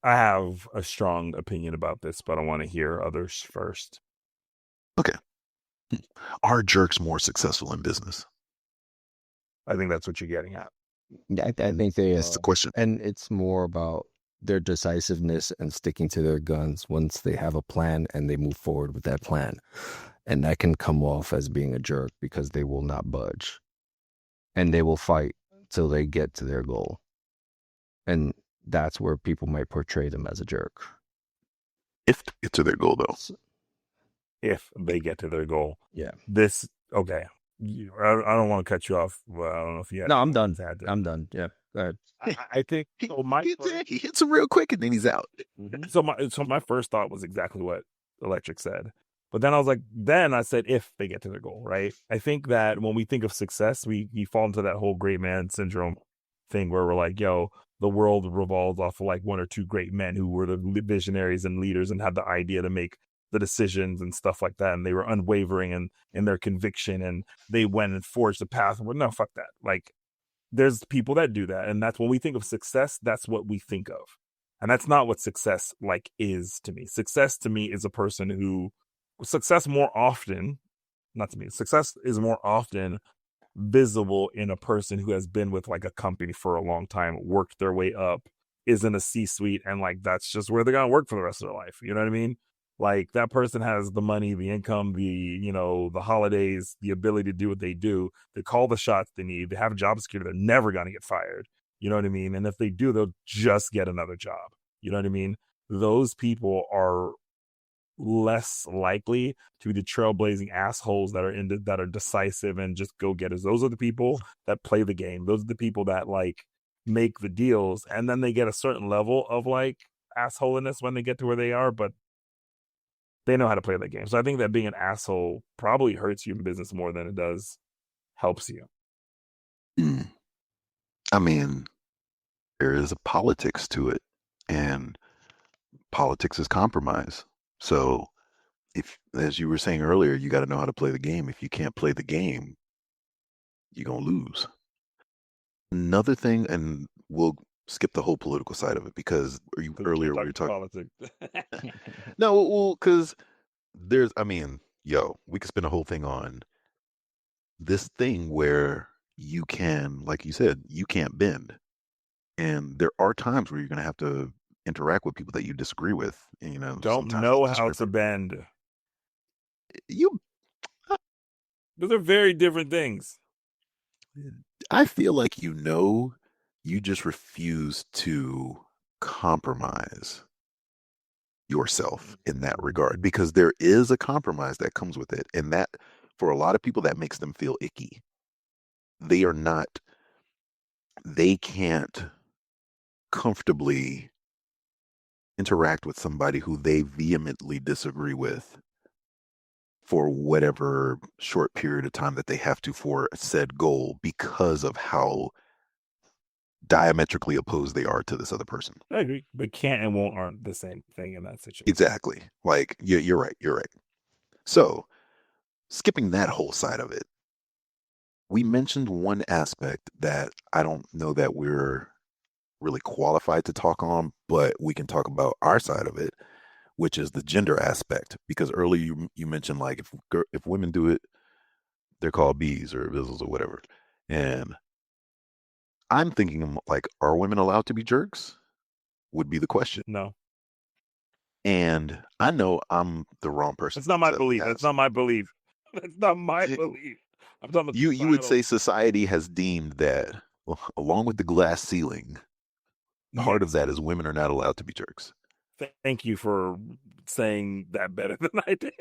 I have a strong opinion about this, but I want to hear others first. Okay. Are jerks more successful in business? I think that's what you're getting at. I think they That's the question. and it's more about their decisiveness and sticking to their guns once they have a plan and they move forward with that plan. And that can come off as being a jerk because they will not budge and they will fight till they get to their goal. And that's where people might portray them as a jerk. If they get to their goal, though. If they get to their goal. Yeah. Okay. I don't want to cut you off. Well, I don't know if you had. No, I'm done. I'm done. Yeah. Go ahead. I think so. He hits him real quick and then he's out. So my first thought was exactly what Electrik said. But then I said if they get to their goal, right? I think that when we think of success, we fall into that whole great man syndrome thing where we're like, yo, the world revolves off of like one or two great men who were the visionaries and leaders and had the idea to make the decisions and stuff like that. And they were unwavering in their conviction and they went and forged the path. Well, no, fuck that. Like, there's people that do that. And that's when we think of success, that's what we think of. And that's not what success like is to me. Success to me is a person who success is more often visible in a person who has been with like a company for a long time, worked their way up, is in a C-suite, and like that's just where they're gonna work for the rest of their life. You know what I mean? Like that person has the money, the income, the holidays, the ability to do what they do. They call the shots they need. They have job security. They're never gonna get fired. You know what I mean? And if they do, they'll just get another job. You know what I mean? Those people are less likely to be the trailblazing assholes that are decisive and just go-getters. Those are the people that play the game. Those are the people that like make the deals, and then they get a certain level of like assholiness when they get to where they are, but they know how to play that game. So I think that being an asshole probably hurts you in business more than it does helps you. I mean, there is a politics to it, and politics is compromise. So if, as you were saying earlier, you got to know how to play the game. If you can't play the game, you're going to lose. Another thing, and we'll skip the whole political side of it because earlier we were talking politics. No, well, because we could spend a whole thing on this thing where you can, like you said, you can't bend. And there are times where you're going to have to interact with people that you disagree with. And, don't know how to bend. Those are very different things. I feel like you just refuse to compromise yourself in that regard, because there is a compromise that comes with it, and that for a lot of people that makes them feel icky. They can't comfortably interact with somebody who they vehemently disagree with for whatever short period of time that they have to for said goal, because of how diametrically opposed they are to this other person. I agree, but can't and won't aren't the same thing in that situation. Exactly. Like, you're right. So, skipping that whole side of it, we mentioned one aspect that I don't know that we're really qualified to talk on, but we can talk about our side of it, which is the gender aspect. Because earlier you mentioned like if women do it, they're called bees or bizzles or whatever. And I'm thinking like, are women allowed to be jerks? Would be the question. No. And I know I'm the wrong person. That's not my belief. That's not my belief. That's not my belief. I'm talking about you would say society has deemed that, along with the glass ceiling, part of that is women are not allowed to be jerks. Thank you for saying that better than I did.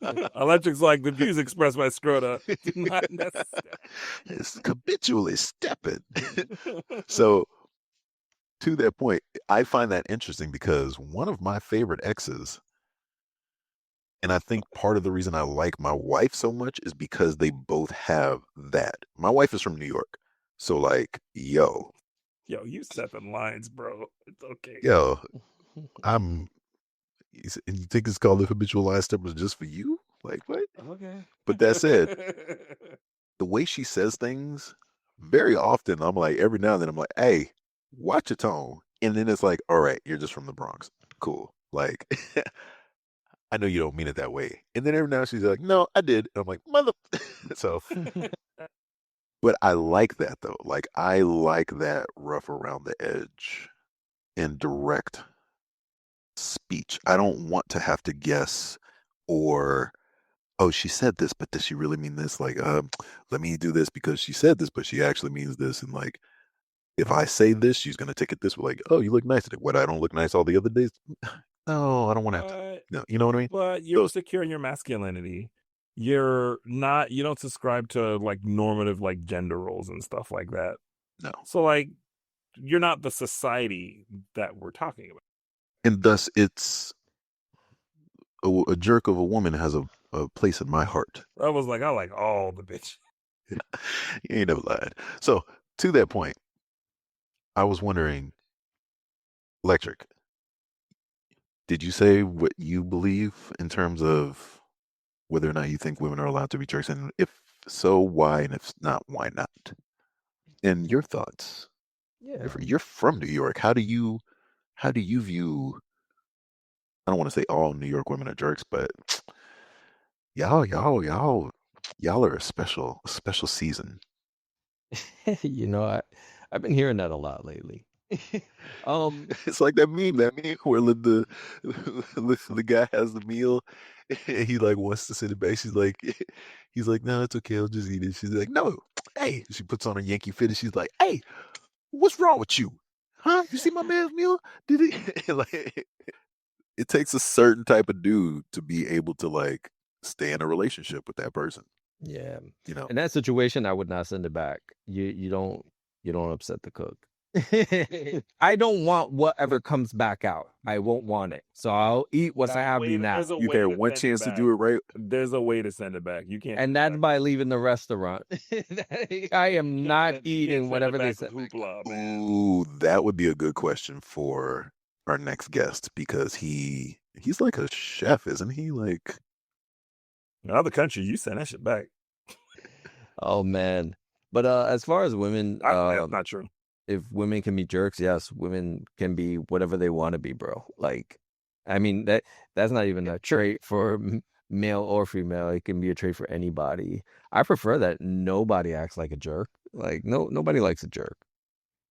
Electrik's like, the views expressed by Scrota not necessary. It's habitually stepping. So, to that point, I find that interesting because one of my favorite exes, and I think part of the reason I like my wife so much is because they both have that. My wife is from New York. So like, yo, you stepping lines, bro. It's okay. yo, and you think it's called the Habitual Line Steppers just for you? Like, what? Okay. But that said, the way she says things, very often, I'm like, every now and then, I'm like, hey, watch your tone. And then it's like, all right, you're just from the Bronx. Cool. Like, I know you don't mean it that way. And then every now and then she's like, no, I did. And I'm like, mother. So, but I like that though. Like, I like that rough around the edge and direct speech. I don't want to have to guess or, oh, she said this, but does she really mean this? Like, let me do this because she said this, but she actually means this. And like, if I say this, she's gonna take it this way. Like, oh, you look nice today. What? I don't look nice all the other days. No, I don't want to have to. No, you know what I mean? But you're secure in your masculinity. You're not. You don't subscribe to like normative like gender roles and stuff like that. No. So like, you're not the society that we're talking about. And thus, it's a jerk of a woman has a place in my heart. I was like, I like all the bitch. You ain't never lied. So to that point, I was wondering, Electrik, did you say what you believe in terms of whether or not you think women are allowed to be jerks? And if so, why? And if not, why not? And your thoughts. Yeah. You're from New York. How do you view, I don't want to say all New York women are jerks, but y'all are a special season. You know, I've been hearing that a lot lately. It's like that meme where the guy has the meal and he like wants to sit it back. He's like, no, it's okay, I'll just eat it. She's like, no, hey. She puts on her Yankee fit and she's like, hey, what's wrong with you? Huh? You see my man's meal? Did he? Like, it takes a certain type of dude to be able to like stay in a relationship with that person. Yeah. You know, in that situation, I would not send it back. You don't upset the cook. I don't want whatever comes back out. I won't want it. So I'll eat what I have now. You get one chance to do it right. There's a way to send it back. You can't. And that's by leaving the restaurant. I am not eating whatever they said. Ooh, that would be a good question for our next guest because he's like a chef, isn't he? Like, in other country, you send that shit back. Oh man. But as far as women, that's not true. If women can be jerks, yes, women can be whatever they want to be, bro. Like, I mean, that's not even a trait for male or female. It can be a trait for anybody. I prefer that nobody acts like a jerk. Like, nobody likes a jerk.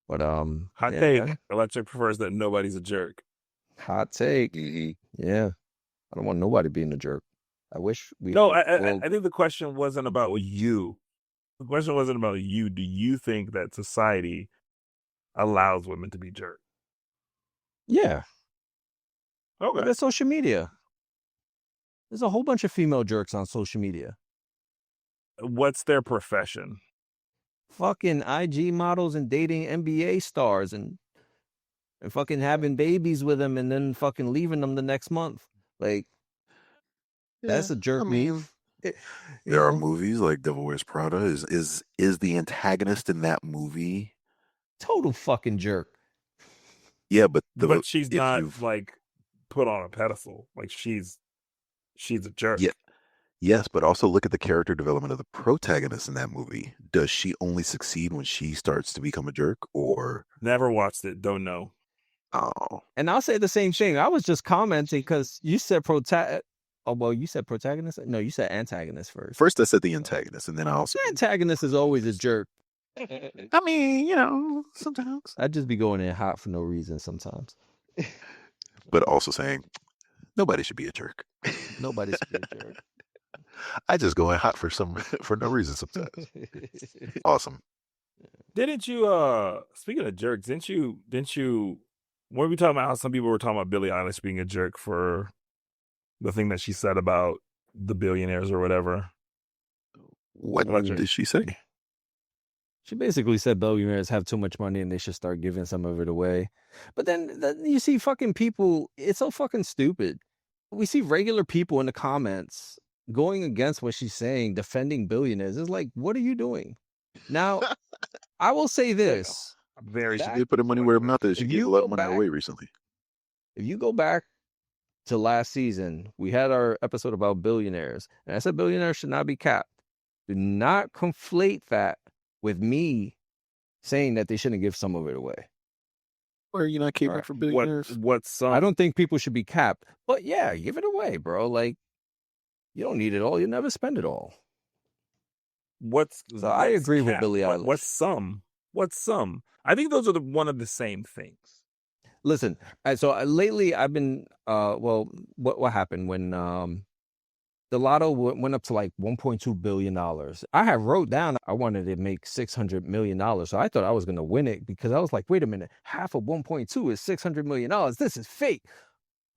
But hot take. Electrik prefers that nobody's a jerk. Hot take. Yeah, I don't want nobody being a jerk. I wish we. No, I think the question wasn't about you. The question wasn't about you. Do you think that society allows women to be jerks? Yeah. Okay. That's social media. There's a whole bunch of female jerks on social media. What's their profession? Fucking IG models and dating NBA stars and fucking having babies with them and then fucking leaving them the next month. Like, that's a jerk move. There are movies like Devil Wears Prada. Is the antagonist in that movie total fucking jerk? Yeah, but she's not like put on a pedestal. Like she's a jerk. Yeah. Yes, but also look at the character development of the protagonist in that movie. Does she only succeed when she starts to become a jerk, or never watched it? Don't know. Oh, and I'll say the same thing. I was just commenting because you said you said protagonist. No, you said antagonist first. First, I said the antagonist, and then I also the antagonist is always a jerk. I mean, sometimes I'd just be going in hot for no reason sometimes. But also saying nobody should be a jerk. Nobody should be a jerk. I just go in hot for no reason sometimes. Awesome. Didn't you? Speaking of jerks, didn't you? When we talking about how some people were talking about Billie Eilish being a jerk for the thing that she said about the billionaires or whatever? What did she say? She basically said billionaires have too much money and they should start giving some of it away. But then you see fucking people, it's so fucking stupid. We see regular people in the comments going against what she's saying, defending billionaires. It's like, what are you doing? Now, I will say this. Very. She did put her money where her mouth is. She If gave you a lot go of money back- away recently. If you go back to last season, we had our episode about billionaires, and I said billionaires should not be capped. Do not conflate that with me saying that they shouldn't give some of it away. Or are you not caping Alright. for billionaires? What's some? I don't think people should be capped, but yeah, give it away, bro. Like, you don't need it all. You never spend it all. What's So I what's agree with cap? Billie Eilish. What's some? What's some? I think those are one of the same things. Listen, so lately I've been, what happened when the lotto went up to like $1.2 billion. I had wrote down I wanted to make $600 million. So I thought I was going to win it because I was like, wait a minute, half of 1.2 is $600 million. This is fake.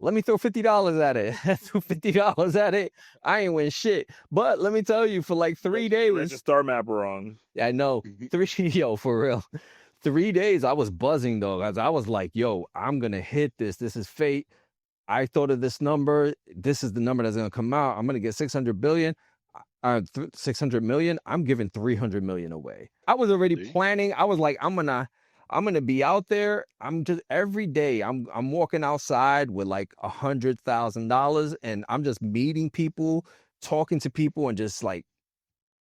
Let me throw $50 at it. Threw $50 at it. I ain't win shit. But let me tell you, for like 3 days. Read your star map wrong. I know. Yo, for real. 3 days I was buzzing though. As I was like, yo, I'm going to hit this. This is fate. I thought of this number. This is the number that's going to come out. I'm going to get 600 million. I'm giving 300 million away. I was already planning. I was like, I'm going to be out there. I'm just every day I'm walking outside with like $100,000 and I'm just meeting people, talking to people and just like,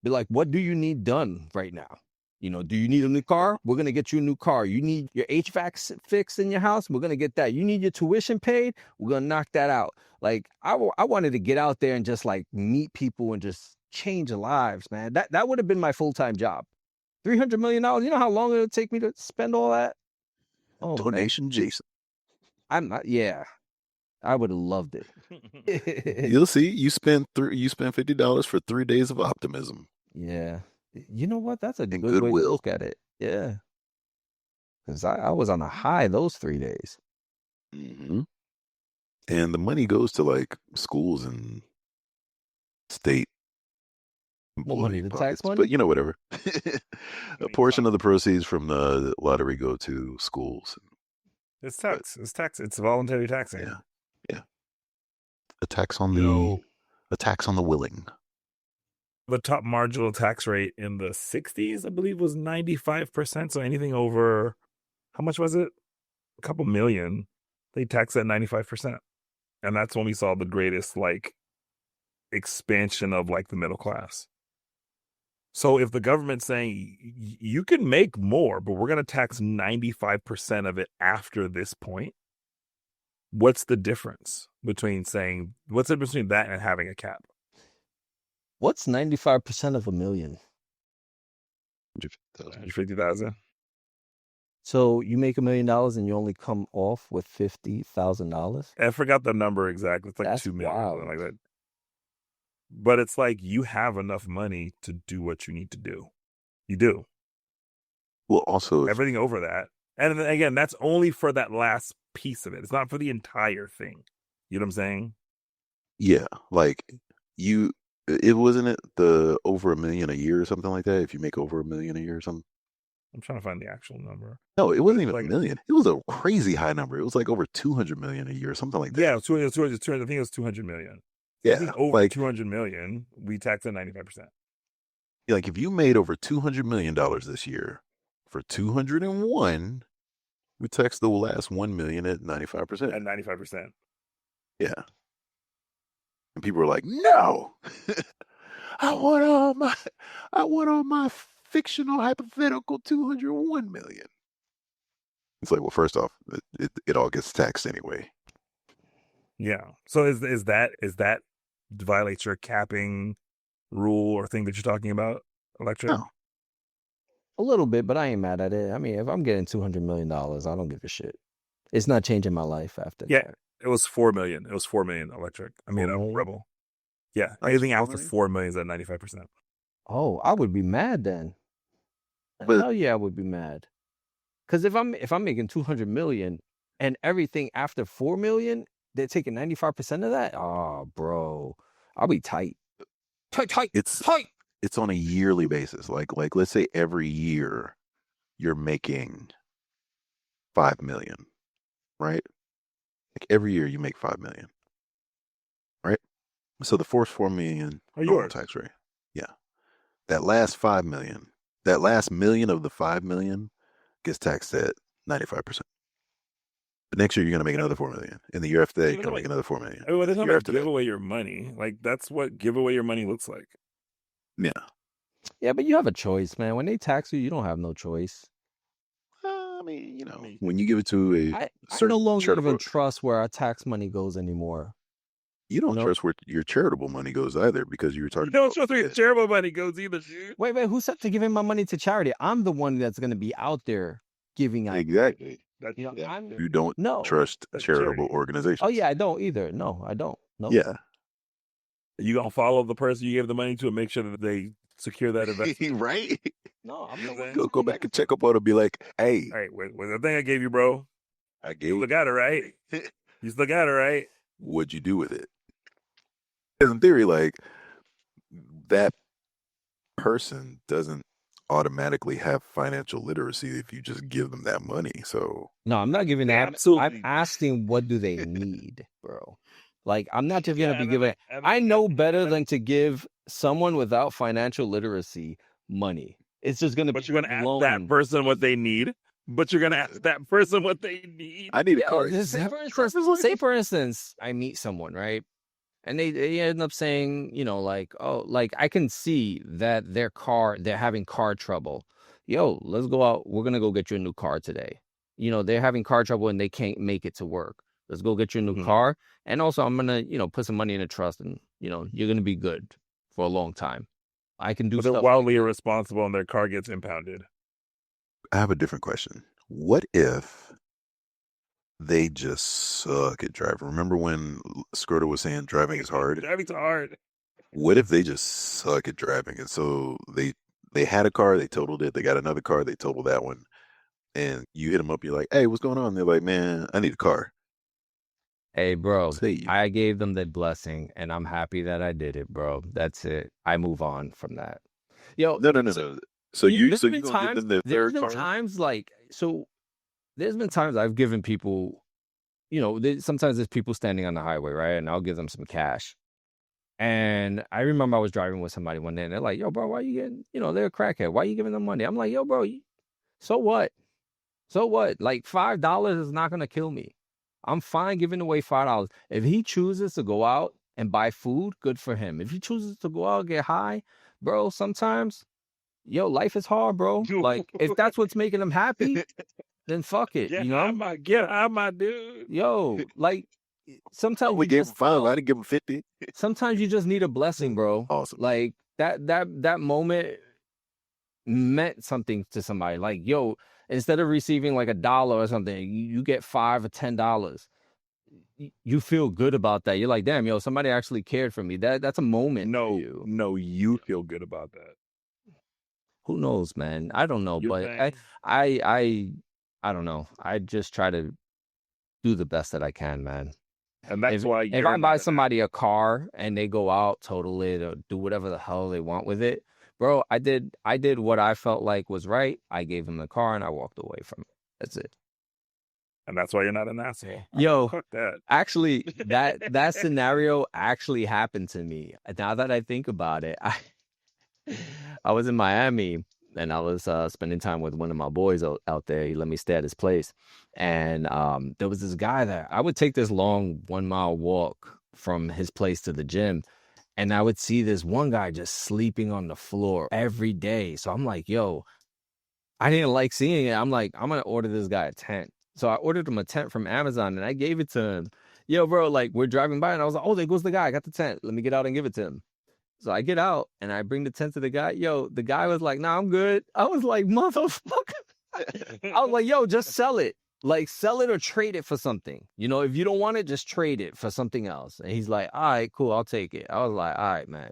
be like, what do you need done right now? You know, do you need a new car? We're going to get you a new car. You need your HVAC fixed in your house? We're going to get that. You need your tuition paid? We're going to knock that out. Like, I wanted to get out there and just like meet people and just change lives, man. That would have been my full-time job. $300 million. You know how long it would take me to spend all that? Oh, Donation, Jason. I'm not. Yeah, I would have loved it. You'll see. You spend $50 for 3 days of optimism. Yeah. You know what? That's a And good way to goodwill. look at it. Yeah. Because I was on a high those 3 days. Mm-hmm. And the money goes to like schools and state. What money? The tax pockets, money? but you know, whatever. A portion of the proceeds from the lottery go to schools. It's tax. It's tax. It's voluntary taxing. Yeah. A tax on the willing. The top marginal tax rate in the 60s, I believe, was 95%. So anything over, how much was it? A couple million. They tax at 95%. And that's when we saw the greatest, like, expansion of, like, the middle class. So if the government's saying you can make more, but we're going to tax 95% of it after this point, what's the difference between that and having a cap? What's 95% of $1 million? 150,000. So you make $1 million and you only come off with $50,000? I forgot the number exactly. It's like That's 2 million, wild. something like that. But it's like you have enough money to do what you need to do. You do. Well, also, Everything over that. And then again, that's only for that last piece of it. It's not for the entire thing. You know what I'm saying? yeah, like it wasn't the over $1 million a year or something like that. If you make over $1 million a year or something. I'm trying to find the actual number. No, it wasn't even Like- $1 million. It was a crazy high number. It was like over 200 million a year, something like that. Yeah, it was 200, I think it was 200 million. I Yeah, think over like 200 million, we tax at 95%. like if you made over $200 million this year, for 201, we tax the last 1 million at 95%. At 95%. Yeah. And people were like, "No, I want all my fictional hypothetical 201 million." It's like, well, first off, it all gets taxed anyway. Yeah. So is that violates your capping rule or thing that you're talking about, Electrik? No. A little bit, but I ain't mad at it. I mean, if I'm getting $200 million, I don't give a shit. It's not changing my life after Yeah. that. It was 4 million. It was 4 million Electrik. I mean, 4 million? Rebel. Yeah. That's Anything 4 after million? 4 million is at 95%. Oh, I would be mad then. But- Hell yeah, I would be mad. Because if I'm making 200 million and everything after 4 million, they're taking 95% of that. Oh, bro, I'll be tight. Tight. It's on a yearly basis. Like let's say every year you're making 5 million, right? Like every year you make 5 million, right? So the first 4 million Are normal yours. tax rate. Yeah. That last 5 million That last million of the 5 million gets taxed at 95%. The next year you're gonna make another 4 million. And the year after that, you're gonna make another 4 million. I mean, there's not Year like after give that. away your money. Like that's what give away your money looks like. Yeah. Yeah, but you have a choice, man. When they tax you, you don't have no choice. I mean, you know, when you give it to a I certain no longer charitable, even trust where our tax money goes anymore. you don't know? trust where your charitable money goes either, because you were You talking don't about trust where your charitable money goes either, dude. Wait, who said to giving my money to charity? I'm the one that's going to be out there giving out. Exactly. You know, You don't No. trust That's charitable charity. organizations. Oh yeah, I don't either. No, I don't. No. Yeah. You gonna follow the person you gave the money to and make sure that they secure that investment. Right? No, I'm You know the what I'm one. Go back and check up on it and be like, hey, All right, with the thing I gave you, bro. I You gave still got it, right? You still got it, right? what'd you do with it? Because in theory, like, that person doesn't automatically have financial literacy if you just give them that money. So No, I'm not giving that. Absolutely. I'm asking what do they need, bro? Like, I'm not just going to be giving. I know better than to give someone without financial literacy money. It's just going to be But you're gonna ask blown. that person what they need. But you're gonna ask that person what they need. I need a Yeah, car. say for instance, I meet someone, right? And they end up saying, you know, like, oh, like I can see that they're having car trouble. Yo, let's go out. We're going to go get you a new car today. You know, they're having car trouble and they can't make it to work. Let's go get you a new car. And also I'm going to, you know, put some money in a trust and, you know, you're going to be good for a long time. I can do But they're stuff. wildly irresponsible and their car gets impounded. I have a different question. What if they just suck at driving? Remember when Scrota was saying driving is hard? Driving's hard. What if they just suck at driving? And so they had a car, they totaled it. They got another car, they totaled that one. And you hit them up, you're like, hey, what's going on? They're like, man, I need a car. Hey, bro, Say, I gave them that blessing and I'm happy that I did it, bro. That's it. I move on from that. Yo, no. So you're there's been gonna give them their there's third been car? times like, so there's been times I've given people, you know, sometimes there's people standing on the highway, right? And I'll give them some cash. And I remember I was driving with somebody one day and they're like, yo, bro, why you getting, you know, they're a crackhead. Why you giving them money? I'm like, yo, bro, so what? So what? Like $5 is not going to kill me. I'm fine giving away $5. If he chooses to go out and buy food, good for him. If he chooses to go out and get high, bro, sometimes, yo, life is hard, bro. Like, if that's what's making him happy, then fuck it, you know? Get out, my dude. Yo, like, sometimes We you gave just, him 5. I didn't give him 50. sometimes you just need a blessing, bro. Awesome. Like, that moment meant something to somebody. Like, yo, instead of receiving like $1 or something, you get $5 or $10. You feel good about that. You're like, damn, yo, somebody actually cared for me. That's a moment for you. No, you feel good about that. Who knows, man? I don't know, You're but saying- I don't know. I just try to do the best that I can, man. And that's why If I buy somebody a car and they go out, total it, or do whatever the hell they want with it, bro, I did what I felt like was right. I gave them the car and I walked away from it. That's it. And that's why you're not an asshole. Yo, Fuck that. actually, that scenario actually happened to me. Now that I think about it, I was in Miami and I was spending time with one of my boys out there. He let me stay at his place. And there was this guy that I would take this long 1 mile walk from his place to the gym. And I would see this one guy just sleeping on the floor every day. So I'm like, yo, I didn't like seeing it. I'm like, I'm going to order this guy a tent. So I ordered him a tent from Amazon and I gave it to him. Yo, bro, like we're driving by and I was like, oh, there goes the guy. I got the tent. Let me get out and give it to him. So I get out and I bring the tent to the guy. Yo, the guy was like, nah, I'm good. I was like, motherfucker. I was like, yo, just sell it. Like, sell it or trade it for something. You know, if you don't want it, just trade it for something else. And he's like, all right, cool, I'll take it. I was like, all right, man.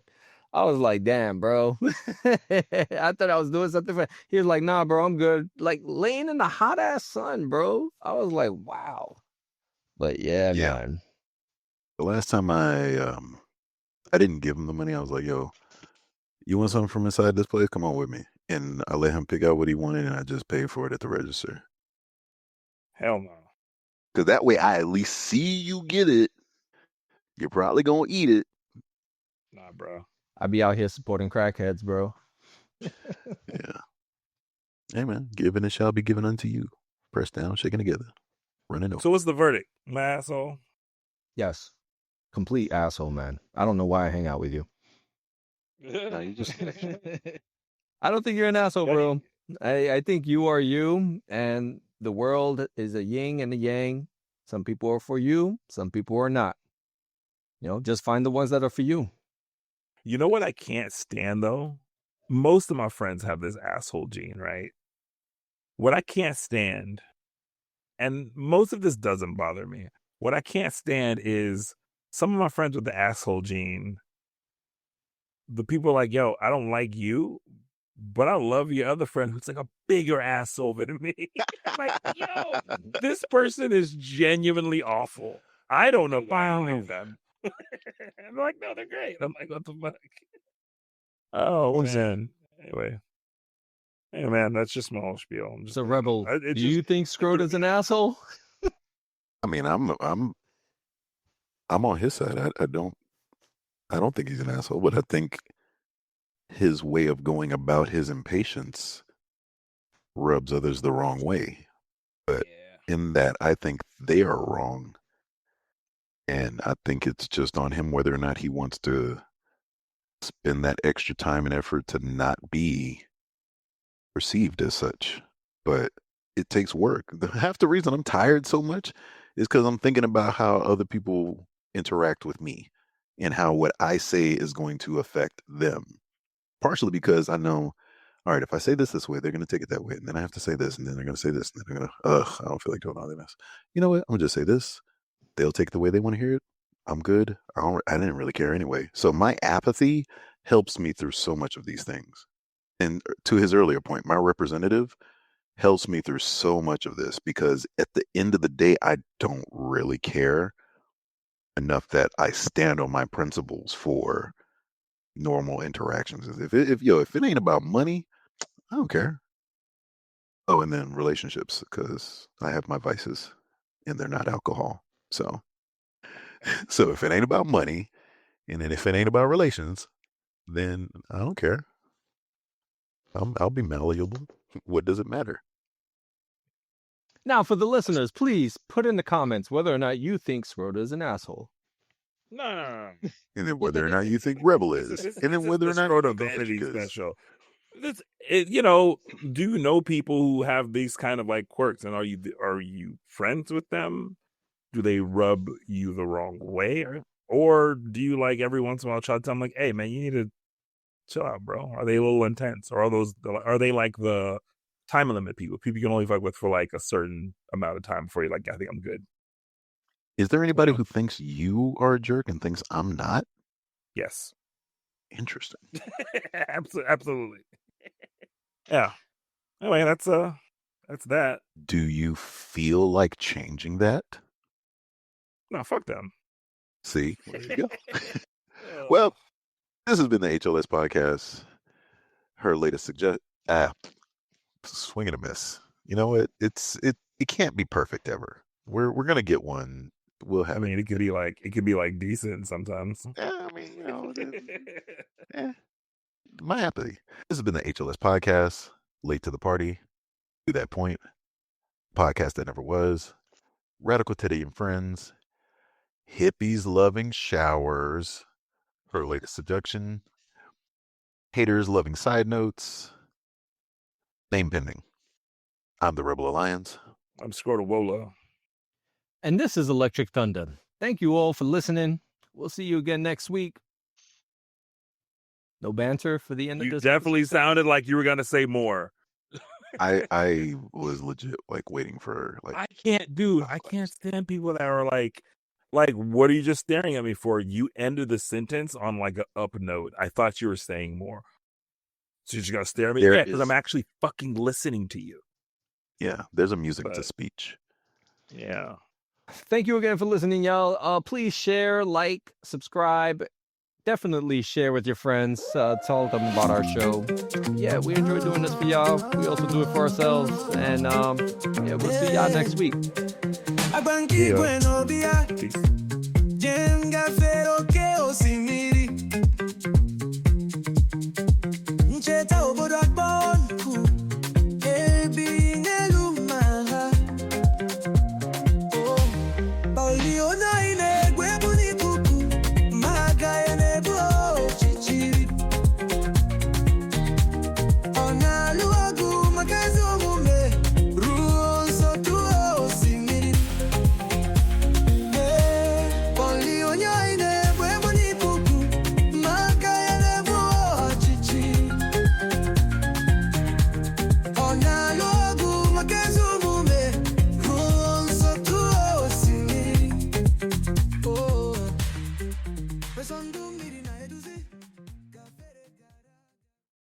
I was like, damn, bro. I thought I was doing something for. He was like, nah, bro, I'm good. Like, laying in the hot ass sun, bro. I was like, wow. But yeah, man. The last time I didn't give him the money. I was like, yo, you want something from inside this place? Come on with me. And I let him pick out what he wanted and I just paid for it at the register. Hell no. Because that way I at least see you get it. You're probably going to eat it. Nah, bro. I be out here supporting crackheads, bro. Yeah. Hey, man, give and it shall be given unto you. Pressed down, shaken together, running over. So what's the verdict, my asshole? Yes. Complete asshole, man. I don't know why I hang out with you. No, you just I don't think you're an asshole, bro. I think you are you, and the world is a yin and a yang. Some people are for you, some people are not. Just find the ones that are for you. You know what I can't stand, though? Most of my friends have this asshole gene, right? What I can't stand, and most of this doesn't bother me, what I can't stand is some of my friends with the asshole gene, the people are like, yo, I don't like you, but I love your other friend who's like a bigger asshole than me. I'm like, yo, this person is genuinely awful. I don't know if I like them. I'm like, no, they're great. I'm like, what the fuck? Oh, man. Anyway. Hey, man, that's just my whole spiel. So, Rebel, do you think Scrota's an asshole? I mean, I'm on his side. I don't think he's an asshole, but I think his way of going about his impatience rubs others the wrong way. But in that, I think they are wrong. And I think it's just on him whether or not he wants to spend that extra time and effort to not be perceived as such. But it takes work. Half the reason I'm tired so much is because I'm thinking about how other people interact with me and how what I say is going to affect them. Partially because I know, all right, if I say this way, they're going to take it that way. And then I have to say this, and then they're going to say this, and then they're going to, I don't feel like doing all that mess. You know what? I'm going to just say this. They'll take it the way they want to hear it. I'm good. I didn't really care anyway. So my apathy helps me through so much of these things. And to his earlier point, my representative helps me through so much of this because at the end of the day, I don't really care enough that I stand on my principles for normal interactions. If it ain't about money, I don't care. Oh, and then relationships, because I have my vices and they're not alcohol. So if it ain't about money, and then if it ain't about relations, then I don't care. I'll be malleable. What does it matter? Now, for the listeners, please put in the comments whether or not you think Scrota is an asshole. No. And then whether or not you think Rebel is. And then whether or not Scrota Vanity Special. Do you know people who have these kind of like quirks, and are you friends with them? Do they rub you the wrong way, or do you like every once in a while try to tell them like, hey man, you need to chill out, bro? Are they a little intense, or are they like the time limit people you can only fuck with for like a certain amount of time before you're like, I think I'm good? Is there anybody who thinks you are a jerk and thinks I'm not? Yes. Interesting. Absolutely. Yeah. Anyway, that's that. Do you feel like changing that? No, fuck them. See, there you go. Well, this has been the HLS podcast. Her latest swing and a miss. You know what? It can't be perfect ever. We're gonna get one. We'll have. I mean, it could be like decent sometimes. Yeah, I mean, my apathy. This has been the HLS podcast. Late to the party. To that point. Podcast that never was. Radical Teddy and Friends. Hippies loving showers. Her latest seduction. Haters loving side notes. Name pending. I'm the Rebel Alliance. I'm Scrota Wola. And this is Electric Thunder. Thank you all for listening. We'll see you again next week. No banter for the end of this. You definitely sounded like you were going to say more. I was legit like waiting for like. I can't stand people that are like, what are you just staring at me for? You ended the sentence on like an up note. I thought you were saying more. So you just got to stare at me? Yeah, because I'm actually fucking listening to you. Yeah, there's a music to speech. Yeah. Thank you again for listening, y'all. Please share, like, subscribe. Definitely share with your friends. Tell them about our show. Yeah, we enjoy doing this for y'all. We also do it for ourselves. And we'll see y'all next week. Yeah. Peace.